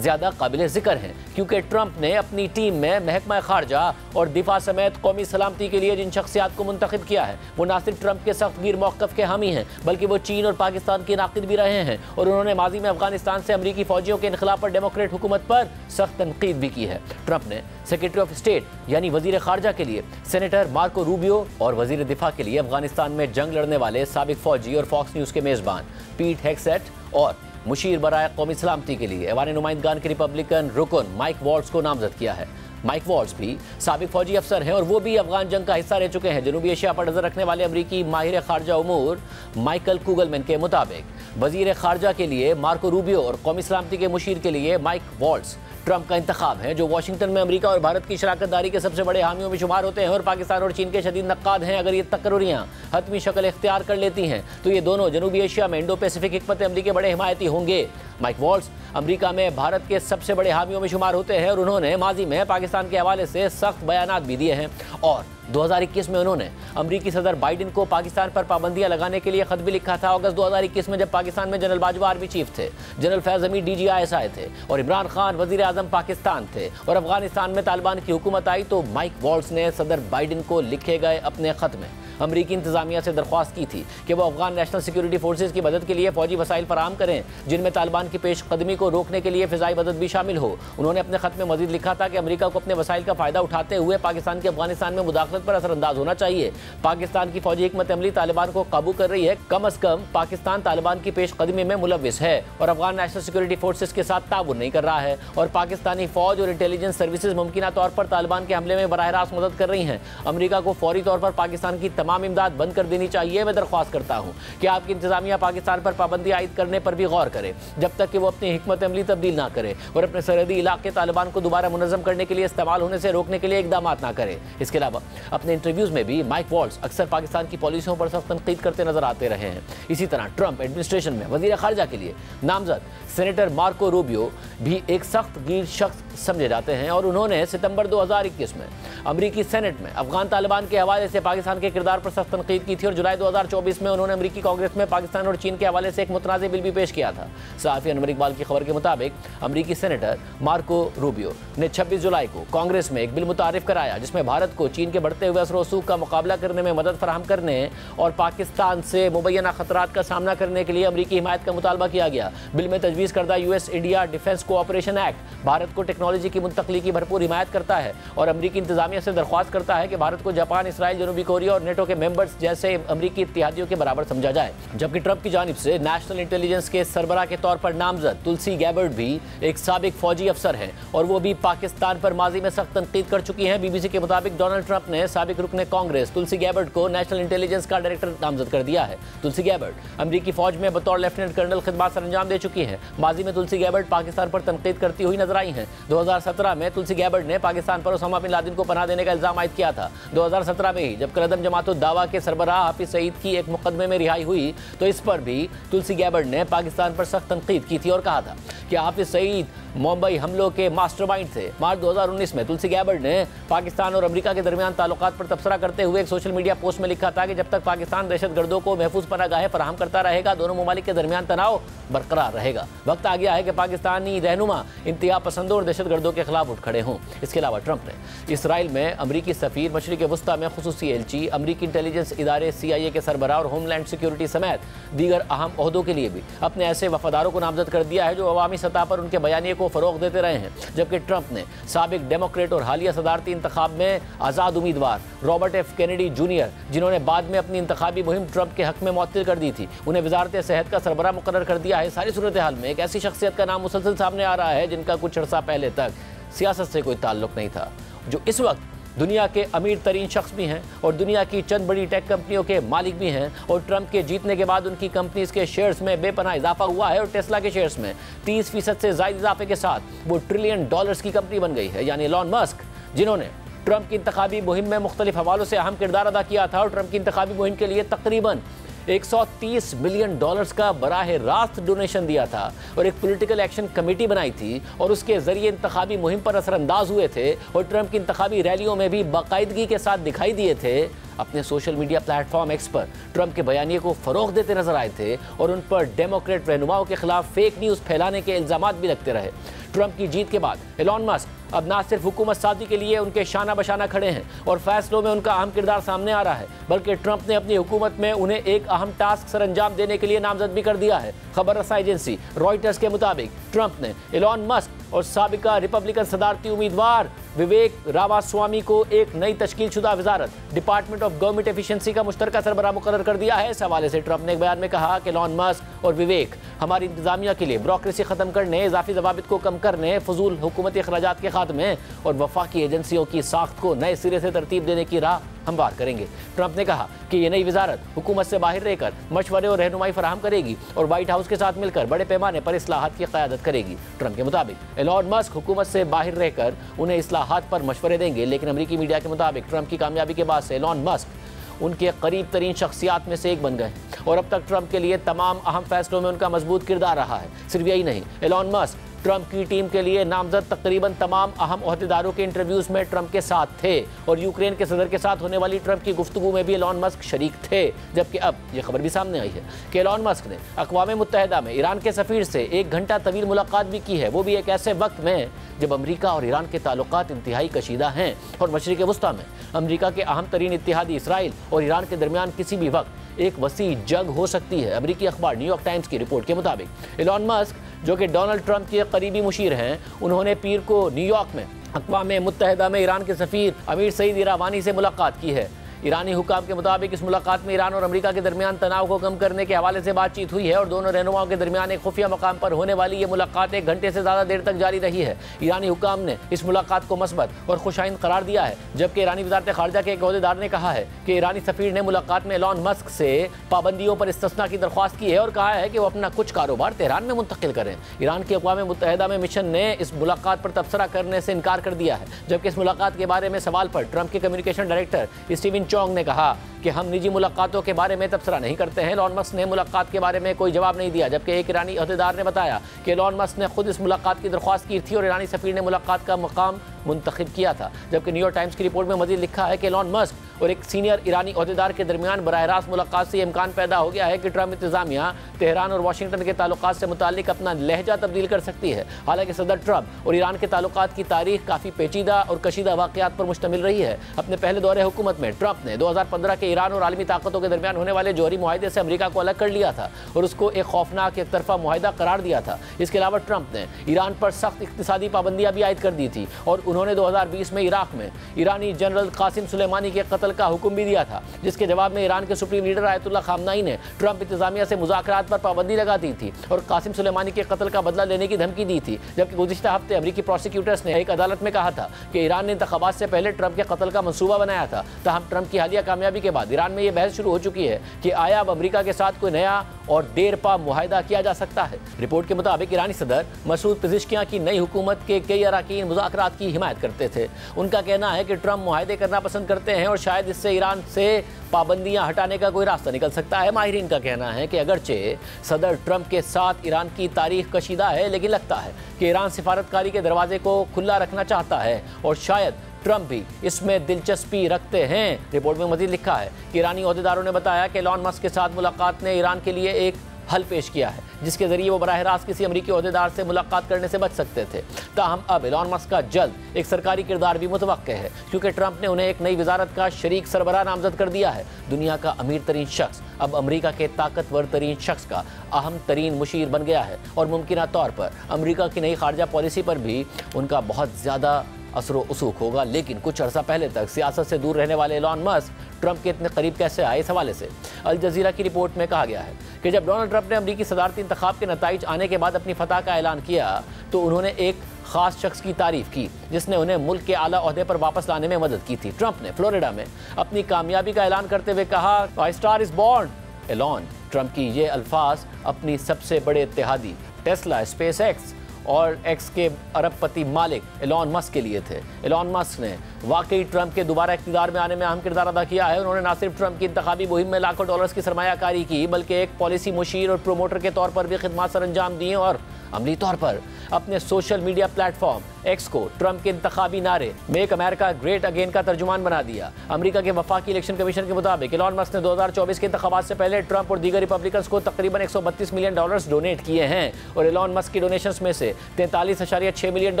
ज़्यादा काबिल जिक्र हैं, क्योंकि ट्रंप ने अपनी टीम में महकमा खारजा और दिफा समेत कौमी सलामती के लिए जिन शख्सियात को मुंतखब किया है वो न सिर्फ ट्रंप के सख्त गिर मौक़िफ़ के हामी हैं, बल्कि वो चीन और पाकिस्तान के नाक़िद भी रहे हैं और उन्होंने माजी में अफगानिस्तान से अमरीकी फ़ौजियों के इनखिलाफ़ पर डेमोक्रेट हुकूमत पर सख्त तनकीद भी की है। ट्रंप ने सेक्रेटरी ऑफ स्टेट यानी वजीर खारजा के लिए सेनेटर मार्को रूबियो और वजीर दिफा के लिए अफगानिस्तान में जंग लड़ने वाले साबिक फौजी और फॉक्स न्यूज़ के मेज़बान पीट हेग्सेट और मुशीर बराए कौमी सलामती के लिए ऐवान नुमाइंदगान के रिपब्लिकन रुकन माइक वॉल्ट्ज़ को नामजद किया है। माइक वॉल्ट्ज़ भी साबिक फौजी अफसर हैं और वो भी अफगान जंग का हिस्सा रह चुके हैं। जनूबी एशिया पर नजर रखने वाले अमरीकी माहिर खारजा उमूर माइकल कुगलमैन के मुताबिक वजीर खारजा के लिए मार्को रूबियो और कौमी सलामती के मुशीर के लिए माइक वॉल्ट्ज़ ट्रंप का इंतखाब है, जो वाशिंगटन में अमेरिका और भारत की शराकतदारी के सबसे बड़े हामियों में शुमार होते हैं और पाकिस्तान और चीन के शदीद नक्काद हैं। अगर ये तकर्रियाँ हतमी शक्ल इख्तियार कर लेती हैं तो ये दोनों जनूबी एशिया में इंडो पैसिफिक हिकमत अमली के बड़े हिमायती होंगे। माइक वॉल्ट्ज़ अमेरिका में भारत के सबसे बड़े हामियों में शुमार होते हैं और उन्होंने माजी में पाकिस्तान के हवाले से सख्त बयानात भी दिए हैं और 2021 में उन्होंने अमरीकी सदर बाइडेन को पाकिस्तान पर पाबंदियां लगाने के लिए खत भी लिखा था। अगस्त 2021 में जब पाकिस्तान में जनरल बाजवा आर्मी चीफ थे, जनरल फैज़ हमीद DGISI थे और इमरान खान वजीर आज़म पाकिस्तान थे और अफगानिस्तान में तालिबान की हुकूमत आई, तो माइक वॉल्ट्ज़ ने सदर बाइडेन को लिखे गए अपने खत में अमरीकी इंतजामिया से दरख्वास्त की थी कि वो अफगान नेशनल सिक्योरिटी फोर्सेज की मदद के लिए फौजी वसाइल फराहम करें, जिनमें तालिबान की पेशकदमी को रोकने के लिए फ़िज़ाई मदद भी शामिल हो। उन्होंने अपने खत में मजीद लिखा था कि अमेरिका को अपने वसाइल का फ़ायदा उठाते हुए पाकिस्तान की अफगानिस्तान में मुदाखलत पर असरअंदाज होना चाहिए। पाकिस्तान की फौजी हिकमत अमली तालिबान को काबू कर रही है, कम अज़ कम पाकिस्तान तालिबान की पेशकदमी में मुलविस है और अफगान नेशनल सिक्योरिटी फोर्सेज के साथ ताउन नहीं कर रहा है और पाकिस्तानी फौज और इंटेलिजेंस सर्विसेज मुमकिना तौर पर तालिबान के हमले में बराह रास्त मदद कर रही हैं। अमेरिका को फौरी तौर पर पाकिस्तान की तमाम इमदाद बंद कर देनी चाहिए। मैं दरख्वास्त करता हूं कि आपकी इंतजामिया पाकिस्तान पर पाबंदी आयद करने पर भी गौर करे जब तक कि वो अपनी हिकमत अमली तब्दील ना करे और अपने सरहदी इलाके तालिबान को दोबारा मुनज़्ज़म करने के लिए इस्तेमाल होने से रोकने के लिए इकदाम ना करे। इसके अलावा अपने इंटरव्यूज़ में भी माइक वॉल्ट्ज़ अक्सर पाकिस्तान की पॉलिसियों पर सख्त तनकीद करते नजर आते रहे हैं। इसी तरह ट्रंप एडमिनिस्ट्रेशन में वजीर खारजा के लिए नामजद सेनेटर मार्को रूबियो भी एक सख्त गिर शख्स समझे जाते हैं और उन्होंने सितंबर 2021 में अमरीकी सेनेट में अफगान तालिबान के हवाले से पाकिस्तान के किरदार पर सख्त तनकीद की थी और जुलाई 2024 में उन्होंने अमरीकी कांग्रेस में पाकिस्तान और चीन के हवाले से एक मुतनाज़ बिल भी पेश किया था। सहाफ़ी अनवर इकबाल की खबर के मुताबिक अमरीकी सेनेटर मार्को रूबियो ने 26 जुलाई को कांग्रेस में एक बिल मुतारिफ कराया जिसमें भारत को चीन के बढ़ते हुए असर रसूख का मुकाबला करने में मदद फराहम करने और पाकिस्तान से मुबैना खतरात का सामना करने के लिए अमरीकी हिमायत का मुतालबा किया गया। बिल में तजवीज़ करदा US India defence cooperation act Bharat को टेक्नोलॉजी की मुंतकली की भरपूर हिमायत करता है और अमरीकी इंतजामिया से दरख्वास्त करता है कि भारत को जापान, इसराइल, जनूबी कोरिया और नेटो के मेंबर्स जैसे अमरीकी इत्तेहादियों के बराबर समझा जाए। जबकि ट्रंप की जानिब से नेशनल इंटेलिजेंस के सरबराह के तौर पर नामजद तुलसी गैबर्ड भी एक साबिक फौजी अफसर हैं और वो भी पाकिस्तान पर माजी में सख्त तनकीद कर चुकी हैं। BBC के मुताबिक डोनाल्ड ट्रंप ने साबिक रुकने कांग्रेस तुलसी गैबर्ड को नेशनल इंटेलिजेंस का डायरेक्टर नामजद कर दिया है। तुलसी गैबर्ड अमरीकी फौज में बतौर लेफ्टिनेंट कर्नल खिदमत सर अंजाम दे चुकी हैं। माजी में तुलसी गैबर्ड पाकिस्तान पर तनकीद करती हुई नजर आई हैं। 2017 में तुलसी गैबर्ड ने पाकिस्तान पर ओसामा बिन लादेन को पनाह देने का इल्जाम आयद किया था। 2017 में ही जब कलदम जमातुद दावा के सरबराह हाफिज सईद की एक मुकदमे में रिहाई हुई तो इस पर भी तुलसी गैबर्ड ने पाकिस्तान पर सख्त तनकीद की थी और कहा था कि हाफिज सईद मुंबई हमलों के मास्टरमाइंड थे। मार्च 2019 में तुलसी गैबर्ड ने पाकिस्तान और अमेरिका के दरमियान ताल्लुकात पर तबसरा करते हुए एक सोशल मीडिया पोस्ट में लिखा था कि जब तक पाकिस्तान दहशतगर्दों को महफूज पनाहगाहें फराहम करता रहेगा दोनों ममालिक के दरमियान तनाव बरकरार रहेगा। वक्त आ गया है कि पाकिस्तानी रहनुमा इंतहा पसंदों और दहशतगर्दों के खिलाफ उठ खड़े हों। इसके अलावा ट्रंप ने इसराइल में अमरीकी सफीर, मशरिक वस्ता में खुसूसी एलची, अमरीकी इंटेलिजेंस इदारे CIA के सरबराह और होमलैंड सिक्योरिटी समेत दीगर अहम ओहदों के लिए भी अपने ऐसे वफादारों को नामजद कर दिया है जो अवामी सतह पर उनके बयानिए को फ़रोग देते रहे हैं। जबकि ट्रंप ने साबिक डेमोक्रेट और हालिया सदारती इंतखाब में आज़ाद उम्मीदवार रॉबर्ट F कैनेडी जूनियर, जिन्होंने बाद में अपनी इंतखाबी मुहिम ट्रंप के हक में मुअत्तिल कर दी थी, उन्हें वजारत सेहत का सरबराह मुकर्रर कर दिया है। सारी सूरत हाल में एक ऐसी शख्सियत का नाम मुसलसल सामने आ रहा है जिनका कुछ अर्सा पहले तक सियासत से कोई ताल्लुक नहीं था, जो इस वक्त दुनिया के अमीर तरीन शख्स भी हैं और दुनिया की चंद बड़ी टेक कंपनियों के मालिक भी हैं और ट्रंप के जीतने के बाद उनकी कंपनीज के शेयर्स में बेपनाह इजाफा हुआ है और टेस्ला के शेयर्स में 30% से ज़ायद इजाफे के साथ वो $1 ट्रिलियन की कंपनी बन गई है। यानी एलन मस्क, जिन्होंने ट्रंप की इंतखाबी मुहिम में मुख्तलिफ हवालों से अहम किरदार अदा किया था और ट्रंप की इंतखाबी मुहिम के लिए तकरीबन $130 मिलियन का बराह रास्त डोनेशन दिया था और एक पॉलिटिकल एक्शन कमेटी बनाई थी और उसके जरिए इंतखाबी मुहिम पर असरअंदाज हुए थे और ट्रंप की इंतखाबी रैलियों में भी बाकायदगी के साथ दिखाई दिए थे, अपने सोशल मीडिया प्लेटफॉर्म एक्स पर ट्रंप के बयानिए को फरोग देते नजर आए थे और उन पर डेमोक्रेट रहनुमाओं के खिलाफ फेक न्यूज़ फैलाने के इल्जामात भी लगते रहे। ट्रंप की जीत के बाद एलॉन मस्क अब ना सिर्फ हुकूमत साजी के लिए उनके शाना बशाना खड़े हैं और फैसलों में उनका अहम किरदार सामने आ रहा है, बल्कि ट्रंप ने अपनी हुकूमत में उन्हें एक अहम टास्क सरअंजाम देने के लिए नामजद भी कर दिया है। खबर रसाई एजेंसी रॉयटर्स के मुताबिक ट्रंप ने एलॉन मस्क और साबिका रिपब्लिकन सदारती उम्मीदवार विवेक रामास्वामी को एक नई तश्कीलशुदा वजारत डिपार्टमेंट ऑफ गवर्नमेंट एफिशिएंसी का मुश्तरका सरबराह मुकर्रर कर दिया है। इस हवाले से ट्रंप ने एक बयान में कहा कि एलॉन मस्क और विवेक हमारी इंतजामिया के लिए ब्यूरोक्रेसी खत्म करने, इजाफी जवाबित को कम करने, फजूल हुकूमती अखराजात के खात्मे और वफाकी एजेंसियों की साख्त को नए सिरे से तरतीब देने की राह हमवार करेंगे। ट्रंप ने कहा कि ये नई वजारत हुकूमत से बाहर रहकर मशवरे और रहनुमाई फराहम करेगी और व्हाइट हाउस के साथ मिलकर बड़े पैमाने पर इस्लाहात की क़यादत करेगी। ट्रंप के मुताबिक एलॉन मस्क हुकूमत से बाहर रहकर उन्हें इस्लाहात पर मशवरे देंगे, लेकिन अमरीकी मीडिया के मुताबिक ट्रंप की कामयाबी के बाद से एलॉन मस्क उनके करीब तरीन शख्सियात में से एक बन गए और अब तक ट्रंप के लिए तमाम अहम फैसलों में उनका मजबूत किरदार रहा है। सिर्फ यही नहीं, एलॉन मस्क ट्रंप की टीम के लिए नामजद तकरीबन तमाम अहम ओहदेदारों के इंटरव्यूज में ट्रंप के साथ थे और यूक्रेन के सदर के साथ होने वाली ट्रंप की गुफ्तगू में भी एलॉन मस्क शरीक थे। जबकि अब यह खबर भी सामने आई है कि एलॉन मस्क ने अक़वाम मुत्तहिदा में ईरान के सफ़ीर से 1 घंटा तवील मुलाकात भी की है, वो भी एक ऐसे वक्त में जब अमरीका और ईरान के ताल्लुकात इंतहाई कशीदा हैं और मशरिक़ वुस्ता में अमरीका के अहम तरीन इत्तेहादी इसराइल और ईरान के दरमियान किसी भी वक्त एक वसी जंग हो सकती है। अमरीकी अखबार न्यूयॉर्क टाइम्स की रिपोर्ट के मुताबिक एलॉन मस्क, जो कि डोनाल्ड ट्रंप के करीबी मुशीर हैं, उन्होंने पीर को न्यूयॉर्क में अक़वाम मुत्तहिदा में ईरान के सफ़ीर अमीर सईद इरावानी से मुलाकात की है। ईरानी हुकाम के मुताबिक इस मुलाकात में ईरान और अमेरिका के दरमियान तनाव को कम करने के हवाले से बातचीत हुई है और दोनों रहनुमाओं के दरमियान एक खुफिया मकाम पर होने वाली ये मुलाकात 1 घंटे से ज़्यादा देर तक जारी रही है। ईरानी हुकाम ने इस मुलाकात को मस्बत और खुशाइंद करार दिया है, जबकि ईरानी वज़ारत ख़ारिजा के एक ओहदेदार ने कहा है कि ईरानी सफ़ीर ने मुलाकात में एलॉन मस्क से पाबंदियों पर इस्तिस्ना की दरख्वास्त की है और कहा है कि वो अपना कुछ कारोबार तेहरान में मुंतकिल करें। ईरान की अक़वाम मुत्तहिदा में मिशन ने इस मुलाकात पर तबसरा करने से इनकार कर दिया है, जबकि इस मुलाकात के बारे में सवाल पर ट्रंप के कम्युनिकेशन डायरेक्टर स्टीवन चोंग ने कहा कि हम निजी मुलाकातों के बारे में तबसरा नहीं करते हैं। एलॉन मस्क ने मुलाकात के बारे में कोई जवाब नहीं दिया, जबकि एक ईरानी अहदेदार ने बताया कि एलॉन मस्क ने खुद इस मुलाकात की दरख्वास्त की थी और ईरानी सफ़ीर ने मुलाकात का मकाम मुंतखब किया था। जबकि न्यूयॉर्क टाइम्स की रिपोर्ट में मज़ीद लिखा है कि एलॉन मस्क और एक सीनियर ईरानी अहदेदार के दरमियान बराह रास्त मुलाकात से इम्कान पैदा हो गया है कि ट्रंप इंतजामिया तेहरान और वाशिंगटन के ताल्लुकात से मुताल्लिक अपना लहजा तब्दील कर सकती है। हालांकि सदर ट्रंप और ईरान के ताल्लुकात की तारीख काफ़ी पेचीदा और कशीदा वाक़यात पर मुश्तमिल रही है। अपने पहले दौरे हुकूमत में ट्रंप ने 2015 के ईरान और आलमी ताकतों के दरमियान होने वाले जौहरी मुआहदे से अमेरिका को अलग कर लिया था और उसको एक खौफनाक एक तरफा मुआहदा करार दिया था। इसके अलावा ट्रंप ने ईरान पर सख्त इक्तिसादी पाबंदियां भी आयद कर दी थी और उन्होंने 2020 में इराक में ईरानी जनरल कासिम सुलेमानी के कत्ल का हुक्म भी दिया था, जिसके जवाब में ईरान के सुप्रीम लीडर आयतुल्ला खामनाई ने ट्रंप इंतजामिया से मुज़ाकरात पर पाबंदी लगा दी थी और कासिम सुलेमानी के कत्ल का बदला लेने की धमकी दी थी। जबकि गुज़िश्ता हफ्ते अमरीकी प्रोसिक्यूटर्स ने एक अदालत में कहा था कि ईरान ने इंतखाबात से पहले ट्रंप के कत्ल का मंसूबा बनाया था। तहम ट्रंप की हालिया कामयाबी के बाद ईरान में यह बहस शुरू हो चुकी है कि आया अब अमेरिका के साथ कोई नया और देर पा मुआहदा किया जा सकता है। रिपोर्ट के मुताबिक ईरानी सदर मसूद पेज़ेश्कियान की नई हुकूमत के कई अरकान मुज़ाकरात की हिमायत करते थे। उनका कहना है कि ट्रंप मुआहदे करना पसंद करते हैं और शायद इससे ईरान से पाबंदियां हटाने का कोई रास्ता निकल सकता है। माहिरीन का कहना है कि अगरचे सदर ट्रंप के साथ ईरान की तारीख कशीदा है, लेकिन लगता है कि ईरान सिफारतकारी के दरवाजे को खुला रखना चाहता है और शायद ट्रंप भी इसमें दिलचस्पी रखते हैं। रिपोर्ट में मज़ीद लिखा है कि ईरानी ओहदेदारों ने बताया कि एलॉन मस्क के साथ मुलाकात ने ईरान के लिए एक हल पेश किया है, जिसके जरिए वो बराह रास्त किसी अमरीकी ओहदेदार से मुलाकात करने से बच सकते थे। ताहम अब एलॉन मस्क का जल्द एक सरकारी किरदार भी मुतवक्के है, क्योंकि ट्रंप ने उन्हें एक नई वजारत का शरीक सरबराह नामजद कर दिया है। दुनिया का अमीर तरीन शख्स अब अमरीका के ताकतवर तरीन शख्स का अहम तरीन मुशीर बन गया है और मुमकिना तौर पर अमरीका की नई खारजा पॉलिसी पर भी उनका बहुत ज़्यादा असर उसूख होगा। लेकिन कुछ अर्सा पहले तक सियासत से दूर रहने वाले एलॉन मस्क ट्रंप के इतने करीब कैसे आए, इस हवाले से अल जज़ीरा की रिपोर्ट में कहा गया है कि जब डोनाल्ड ट्रंप ने अमरीकी सदारती इंतखाब के नताइज आने के बाद अपनी फतह का ऐलान किया तो उन्होंने एक ख़ास शख्स की तारीफ़ की जिसने उन्हें मुल्क के आला ओहदे पर वापस लाने में मदद की थी। ट्रंप ने फ्लोरिडा में अपनी कामयाबी का ऐलान करते हुए कहा, my star is born. Elon Trump की ये अल्फाज अपनी सबसे बड़े इत्तेहादी टेस्ला, स्पेस एक्स और एक्स के अरबपति मालिक एलॉन मस्क के लिए थे। एलॉन मस्क ने वाकई ट्रंप के दोबारा इक़्तिदार में आने में अहम किरदार अदा किया है। उन्होंने न सिर्फ ट्रंप की इंतखाबी मुहिम में लाखों डॉलर्स की सरमायाकारी की, बल्कि एक पॉलिसी मुशीर और प्रोमोटर के तौर पर भी खिदमत सर अंजाम दी और अमली तौर पर अपने सोशल मीडिया प्लेटफॉर्म एक्स को ट्रंप के इंतखाबी नारे मेक अमेरिका ग्रेट अगेन का तर्जुमान बना दिया। अमेरिका के वफाकी इलेक्शन कमीशन के मुताबिक एलन मस्क ने 2024 के इंतखाबात से पहले ट्रंप और दीगर रिपब्लिकन्स को तकरीबन $132 मिलियन डोनेट किए हैं और एलन मस्क की डोनेशंस में से $43.6 मिलियन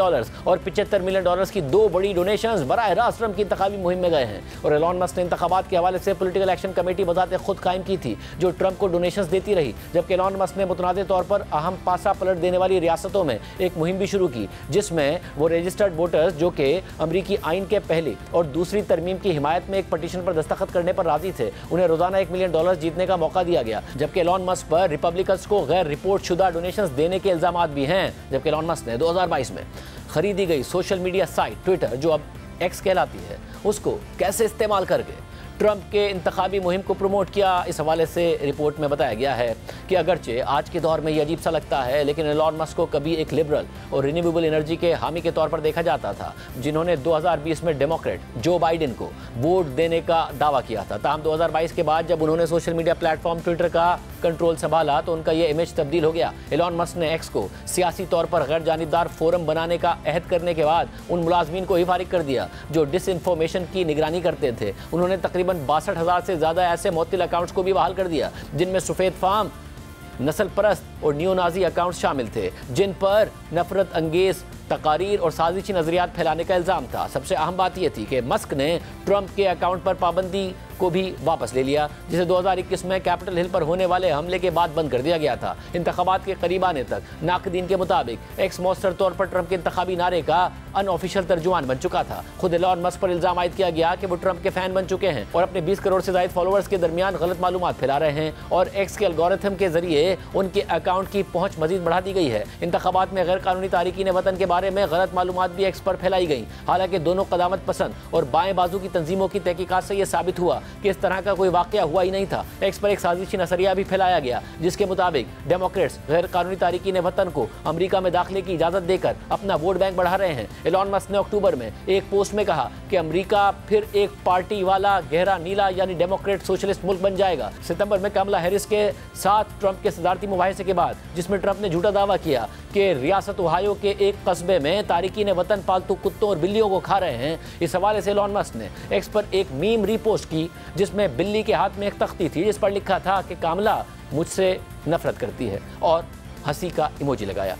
और $75 मिलियन की दो बड़ी डोनेशंस बराह रास्त ट्रंप की इंतखाबी मुहिम में गए हैं। और एलन मस्क ने इंतखाबात के हवाले से पॉलिटिकल एक्शन कमेटी बजाते खुद कायम की थी जो ट्रंप को डोनेशंस देती रही, जबकि एलन मस्क ने मुतनाज़ तौर पर अहम पासा पलट देने वाली रियासतों में एक मुहिम भी शुरू की जिसमें वो रजिस्टर्ड वोटर्स जो कि अमरीकी आइन के पहली और दूसरी तरमीम की हिमायत में एक पटिशन पर दस्तखत करने पर राजी थे, उन्हें रोजाना $1 मिलियन जीतने का मौका दिया गया। जबकि एलन मस्क पर रिपब्लिकन्स को गैर रिपोर्ट शुदा डोनेशंस देने के इल्जामात भी हैं। जबकि एलन मस्क ने 2022 में खरीदी गई सोशल मीडिया साइट ट्विटर जो अब एक्स कहलाती है उसको कैसे इस्तेमाल करके ट्रंप के इंतखाबी मुहिम को प्रमोट किया, इस हवाले से रिपोर्ट में बताया गया है कि अगरचे आज के दौर में ये अजीब सा लगता है लेकिन एलन मस्क को कभी एक लिबरल और रिन्यूएबल एनर्जी के हामी के तौर पर देखा जाता था जिन्होंने 2020 में डेमोक्रेट जो बाइडेन को वोट देने का दावा किया था। ताहम 2022 के बाद जब उन्होंने सोशल मीडिया प्लेटफॉर्म ट्विटर का कंट्रोल संभाला तो उनका यह इमेज तब्दील हो गया। एलन मस्क ने एक्स को सियासी तौर पर गैर जानिबदार फोरम बनाने का अहद करने के बाद उन मुलाजमीन को ही फारिग कर दिया जो डिसइंफॉर्मेशन की निगरानी करते थे। उन्होंने तकरीबन 62,000 से ज्यादा ऐसे मुअत्तिल अकाउंट्स को भी बहाल कर दिया जिनमें सफेद फार्म, नस्ल परस्त और नियोनाजी अकाउंट्स शामिल थे जिन पर नफरत अंगेज तकारीर और साजिशी नजरियात फैलाने का इल्जाम था। सबसे अहम बात यह थी कि मस्क ने ट्रंप के अकाउंट पर पाबंदी को भी वापस ले लिया जिसे 2021 में कैपिटल हिल पर होने वाले हमले के बाद बंद कर दिया गया था। इंतखाबात के करीब आने तक नाकदीन के मुताबिक एक्स मौसर तौर पर ट्रंप के इंतखाबी नारे का अनऑफिशियल तर्जुमान बन चुका था। खुद एलन मस्क पर इल्जाम आयद किया गया कि वो ट्रंप के फैन बन चुके हैं और अपने 20 करोड़ से ज्यादा फॉलोअर्स के दरमियान गलत मालूमात फैला रहे हैं और एक्स के एल्गोरिथम के जरिए उनके अकाउंट की पहुंच मजीद बढ़ा दी गई है। इंतखाबात में गैर कानूनी तारिकीन वतन के बारे में गलत मालूमात भी एक्स पर फैलाई गई। हालांकि दोनों कदामत पसंद और बाएं बाजू की तंजीमों की तहकीकात से यह साबित हुआ कि इस तरह का कोई वाकया हुआ ही नहीं था। एक्स पर एक साजिशी नजरिया भी फैलाया गया जिसके मुताबिक डेमोक्रेट्स गैर कानूनी तारिकीन वतन को अमेरिका में दाखिले की इजाजत देकर अपना वोट बैंक बढ़ा रहे हैं। एलन मस्क ने अक्टूबर में एक पोस्ट में कहा कि अमेरिका फिर एक पार्टी वाला गहरा नीला यानी डेमोक्रेट सोशलिस्ट मुल्क बन जाएगा। सितंबर में कमला हैरिस के साथ ट्रंप के सदारती मुबाहिसे के बाद जिसमें ट्रंप ने झूठा दावा किया कि रियासत ओहायो के एक कस्बे में तारिकीन वतन पालतू कुत्तों और बिल्लियों को खा रहे हैं, इस हवाले से एलन मस्क ने एक्स पर एक मीम रीपोस्ट की जिसमें बिल्ली के हाथ में एक तख्ती थी जिस पर लिखा था कि कामला मुझसे नफरत करती है और हंसी का इमोजी लगाया।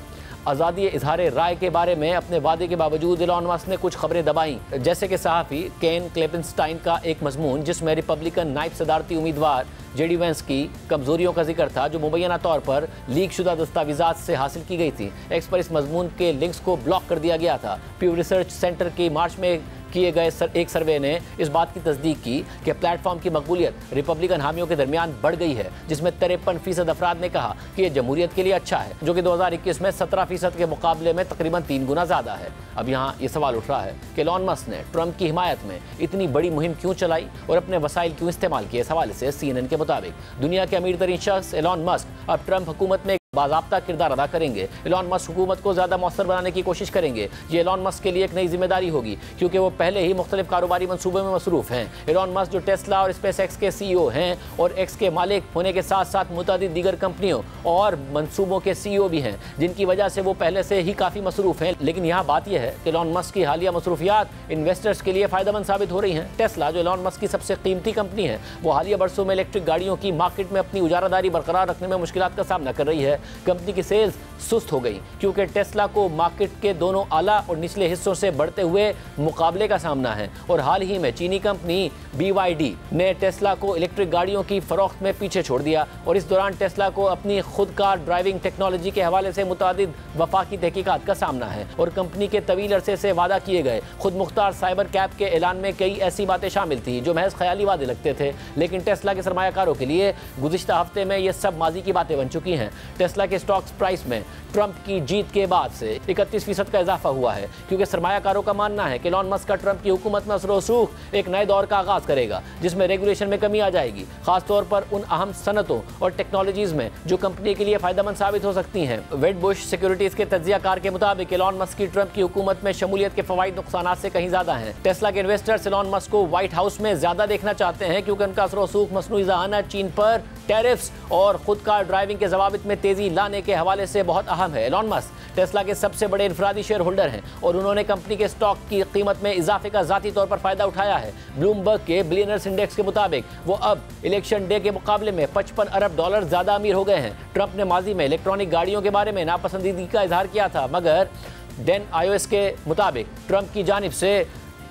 आज़ादी इजहार राय के बारे में अपने वादे के बावजूद एलन मस्क ने कुछ खबरें दबाई, जैसे कि सहाफ़ी केन क्लेपेंस्टाइन का एक मजमून जिसमें रिपब्लिकन नायब सदारती उम्मीदवार जेडी वेंस की कमजोरियों का जिक्र था जो मुबैना तौर पर लीक शुदा दस्तावेजात से हासिल की गई थी। एक्स पर इस मजमून के लिंक्स को ब्लॉक कर दिया गया था। प्यू रिसर्च सेंटर की मार्च में किए गए एक सर्वे ने इस बात की तस्दीक की कि प्लेटफॉर्म की मकबूलियत रिपब्लिकन हामियों के दरमियान बढ़ गई है जिसमें 53% अफराद ने कहा कि यह जमहूरियत के लिए अच्छा है जो कि 2021 में 17% के मुकाबले में तकरीबन 3 गुना ज़्यादा है। अब यहाँ ये सवाल उठ रहा है कि एलन मस्क ने ट्रंप की हिमायत में इतनी बड़ी मुहिम क्यों चलाई और अपने वसाइल क्यों इस्तेमाल किए। इस हवाले से CNN के मुताबिक दुनिया के अमीर तरीन शख्स एलन मस्क अब ट्रंप हुकूमत में बाज़ाब्ता किरदार अदा करेंगे। एलन मस्क हुकूमत को ज़्यादा मौसर बनाने की कोशिश करेंगे। ये एलन मस्क के लिए एक नई जिम्मेदारी होगी क्योंकि वो पहले ही मुख्तलिफ कारोबारी मंसूबों में मसरूफ़ हैं। एलन मस्क जो टेस्ला और स्पेस एक्स के CEO हैं और एक्स के मालिक होने के साथ साथ मुतअद्दिद दीगर कंपनियों और मंसूबों के CEO भी हैं जिनकी वजह से वो पहले से ही काफ़ी मसरूफ़ हैं। लेकिन यहाँ बात यह है कि एलन मस्क की हालिया मसरूफियात इन्वेस्टर्स के लिए फ़ायदेमंद साबित हो रही हैं। टेस्ला जो एलन मस्क की सबसे कीमती कंपनी है वो हालिया बरसों में इलेक्ट्रिक गाड़ियों की मार्केट में अपनी उजारादारी बरकरार रखने में मुश्किलात का सामना कर रही है। कंपनी की सुस्त हो गई क्योंकि टेस्ला को मार्केट के दोनों आला और निचले हिस्सों से बढ़ते हुए मुकाबले का सामना है और हाल ही में चीनी कंपनी BYD ने टेस्ला को इलेक्ट्रिक गाड़ियों की फरोख्त में पीछे छोड़ दिया और इस दौरान टेस्ला को अपनी खुदकार ड्राइविंग टेक्नोलॉजी के हवाले से मुतादिद वफाकी तहकीकात का सामना है और कंपनी के तवील अरसे से वादा किए गए खुद मुख्तार साइबर कैप के ऐलान में कई ऐसी बातें शामिल थी जो महज ख्याली वादे लगते थे। लेकिन टेस्ला के सरमायाकारों के लिए गुज़िश्ता हफ्ते में ये सब माजी की बातें बन चुकी हैं। टेस्ला के स्टॉक्स प्राइस में ट्रंप की जीत के बाद से 31% का इजाफा हुआ है क्योंकि सरमायाकारों का मानना है कि एलन मस्क का ट्रंप की हुकूमत में असर व रसूख एक नए दौर का आगाज करेगा जिसमें रेगुलेशन में कमी आ जाएगी, खासतौर पर उन अहम सनतों और टेक्नोलॉजीज में जो कंपनी के लिए फायदेमंद साबित हो सकती हैं। वेडबुश सिक्योरिटीज के तज्जियाकार के मुताबिक एलन मस्क की ट्रंप की हुकूमत में शमूलियत के फवाइद नुकसानात से कहीं ज्यादा हैं। टेस्ला के इन्वेस्टर्स एलन मस्क को व्हाइट हाउस में ज्यादा देखना चाहते हैं क्योंकि उनका असर व रसूख मसनूई ज़हानत, चीन पर टैरिफ्स और खुदकार ड्राइविंग के ज़वाबित में तेजी तेजी लाने के हवाले से बहुत अहम है। एलॉन मस्क टेस्ला के सबसे बड़े इनफरादी शेयर होल्डर हैं और उन्होंने कंपनी के स्टॉक की कीमत में इजाफे का जाती तौर पर फायदा उठाया है। ब्लूमबर्ग के बिलियनर्स इंडेक्स के मुताबिक वो अब इलेक्शन डे के मुकाबले में $55 अरब ज्यादा अमीर हो गए हैं। ट्रंप ने माजी में इलेक्ट्रॉनिक गाड़ियों के बारे में नापसंदीदगी का इजहार किया था, मगर डेन आईओएस के मुताबिक ट्रंप की जानिब से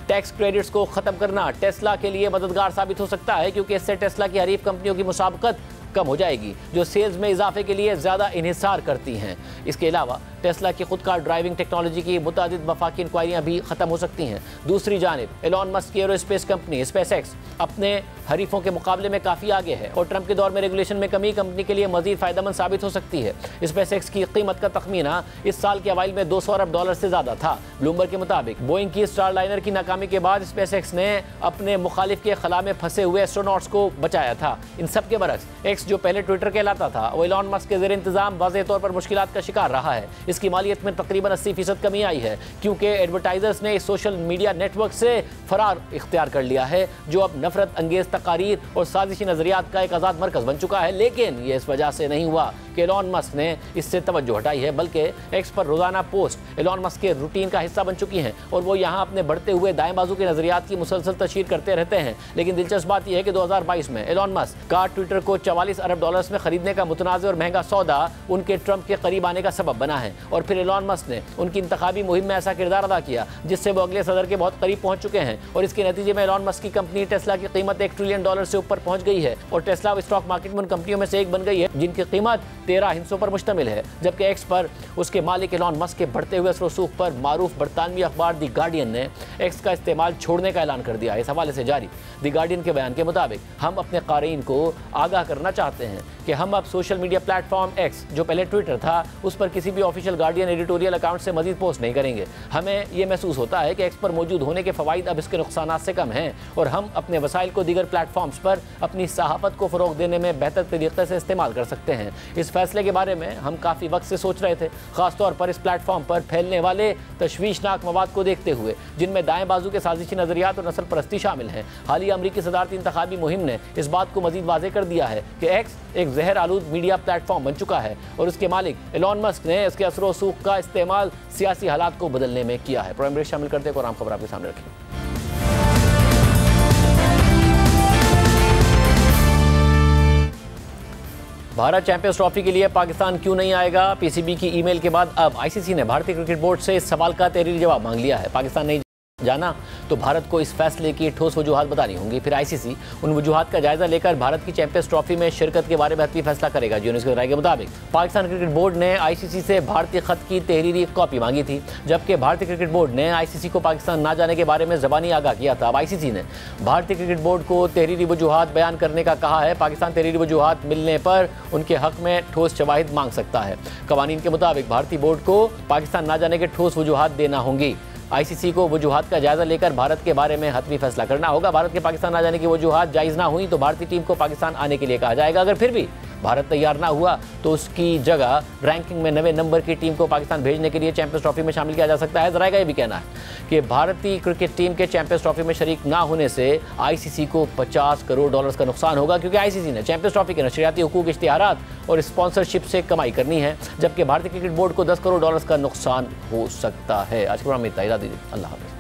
टैक्स क्रेडिट्स को खत्म करना टेस्ला के लिए मददगार साबित हो सकता है, क्योंकि इससे टेस्ला की हरीफ कंपनियों की मुसाबकत कम हो जाएगी जो सेल्स में इजाफे के लिए ज़्यादा इन्हिसार करती हैं। इसके अलावा टेस्ला की खुदकार ड्राइविंग टेक्नोलॉजी की मुतादिद वफाकी इंक्वायरियाँ भी ख़त्म हो सकती हैं। दूसरी जानिब एलॉन मस्क की एरोस्पेस कंपनी स्पेसएक्स अपने हरीफों के मुकाबले में काफ़ी आगे है और ट्रंप के दौर में रेगुलेशन में कमी कंपनी के लिए मजीद फ़ायदेमंद साबित हो सकती है। स्पेसएक्स की कीमत का तखमीना इस साल के अवाइल में $200 अरब से ज़्यादा था। ब्लूमबर्ग के मुताबिक बोइंग की स्टारलाइनर की नाकामी के बाद स्पेसएक्स ने अपने मुखालिफ के खला में फंसे हुए एस्ट्रोनॉट्स को बचाया था। इन सब के बरक्स एक्स जो पहले ट्विटर कहलाता था वो एलॉन मस्क के ज़ेर इंतज़ाम वाज़ेह तौर पर मुश्किलात का शिकार रहा है। इसकी मालियत में तकरीबन 80% कमी आई है, क्योंकि एडवर्टाइजर्स ने इस सोशल मीडिया नेटवर्क से फरार इख्तियार कर लिया है, जो अब नफरत अंगेज तकारीर और साजिशी नजरियात का एक आज़ाद मरकज़ बन चुका है। लेकिन ये इस वजह से नहीं हुआ कि एलॉन मस्क ने इससे तवज्जो हटाई है, बल्कि एक्स पर रोज़ाना पोस्ट एलॉन मस्क के रूटीन का हिस्सा बन चुकी हैं और वो यहाँ अपने बढ़ते हुए दाएं बाजू के नजरियात की मुसलसल तशहीर करते रहते हैं। लेकिन दिलचस्प बात यह है कि 2022 में एलॉन मस्क का ट्विटर को $44 अरब में खरीदने का मुतनाज़ और महंगा सौदा उनके ट्रंप के करीब आने का सबब बना है। और फिर एलॉन मस्क ने उनकी इंतखाबी मुहिम में ऐसा किरदार अदा किया जिससे वो अगले सदर के बहुत करीब पहुंच चुके हैं और इसके नतीजे में एलॉन मस्क की कंपनी टेस्ला की कीमत $1 ट्रिलियन से ऊपर पहुंच गई है और टेस्ला स्टॉक मार्केट में उन कंपनियों में से एक बन गई है जिनकी कीमत 13 हिस्सों पर मुश्तमिल है। जबकि एक्स पर उसके मालिक एलॉन मस्क के बढ़ते हुए रसूख पर मारूफ बरतानवी अखबार दी गार्डियन ने एक्स का इस्तेमाल छोड़ने का ऐलान कर दिया। इस हवाले से जारी दी गार्डियन के बयान के मुताबिक हम अपने क़ारीन को आगाह करना चाहते हैं कि हम अब सोशल मीडिया प्लेटफॉर्म एक्स जो पहले ट्विटर था उस पर किसी भी ऑफिशियल गार्डियन एडिटोरियल अकाउंट से मजीद पोस्ट नहीं करेंगे। हमें यह महसूस होता है कि एक्स पर मौजूद होने के फ़वाइद अब इसके नुकसानात से कम हैं और हम अपने वसाइल को दीगर प्लेटफॉर्म्स पर अपनी सहाफ़त को फ़रोग़ देने में बेहतर तरीक़े से इस्तेमाल कर सकते हैं। इस फैसले के बारे में हम काफ़ी वक्त से सोच रहे थे, ख़ासतौर पर इस प्लेटफॉर्म पर फैलने वाले तशवीशनाक मवाद को देखते हुए जिनमें दाएँ बाजू के साजिशी नज़रियात और नस्ल परस्ती शामिल हैं। हालिया अमरीकी सदारती इंतखाबी मुहिम ने इस बात को मज़ीद वाज़ेह कर दिया है कि एक्स एक जहर आलूद मीडिया प्लेटफॉर्म बन चुका है और उसके मालिक एलॉन मस्क ने इसके असर व सूख का इस्तेमाल सियासी हालात को बदलने में किया है। प्रोग्राम शामिल करते हैं और आम खबर आपके सामने रखें। भारत चैंपियंस ट्रॉफी के लिए पाकिस्तान क्यों नहीं आएगा? पीसीबी की ईमेल के बाद अब आईसीसी ने भारतीय क्रिकेट बोर्ड से इस सवाल का तहरीरी जवाब मांग लिया है। पाकिस्तान नहीं जाना तो भारत को इस फैसले की ठोस वजूहात बतानी होंगी। फिर आईसीसी उन वजूहात का जायजा लेकर भारत की चैंपियंस ट्रॉफी में शिरकत के बारे में हतमी फैसला करेगा। यूनिस की राय के मुताबिक पाकिस्तान क्रिकेट बोर्ड ने आईसीसी से भारतीय खत की तहरीरी कॉपी मांगी थी, जबकि भारतीय क्रिकेट बोर्ड ने आईसीसी को पाकिस्तान ना जाने के बारे में ज़बानी आगाह किया था। अब आईसीसी ने भारतीय क्रिकेट बोर्ड को तहरीरी वजूहात बयान करने का कहा है। पाकिस्तान तहरीरी वजूहात मिलने पर उनके हक में ठोस शवाहिद मांग सकता है। कवानीन के मुताबिक भारतीय बोर्ड को पाकिस्तान ना जाने के ठोस वजूहात देना होंगी। आईसीसी को वजूहात का जायजा लेकर भारत के बारे में हतमी फैसला करना होगा। भारत के पाकिस्तान ना जाने की वजूहात जायज़ ना हुई तो भारतीय टीम को पाकिस्तान आने के लिए कहा जाएगा। अगर फिर भी भारत तैयार ना हुआ तो उसकी जगह रैंकिंग में 9वें नंबर की टीम को पाकिस्तान भेजने के लिए चैंपियंस ट्रॉफी में शामिल किया जा सकता है। जराये का ये भी कहना है कि भारतीय क्रिकेट टीम के चैंपियंस ट्रॉफी में शरीक ना होने से आईसीसी को $50 करोड़ का नुकसान होगा, क्योंकि आईसीसी ने चैंपियंस ट्रॉफी के नशरियाती हुकूक, इश्तिहारात और स्पॉन्सरशिप से कमाई करनी है, जबकि भारतीय क्रिकेट बोर्ड को $10 करोड़ का नुकसान हो सकता है। आज के प्रोग्राम में इतना ही। अल्लाह हाफ़िज़।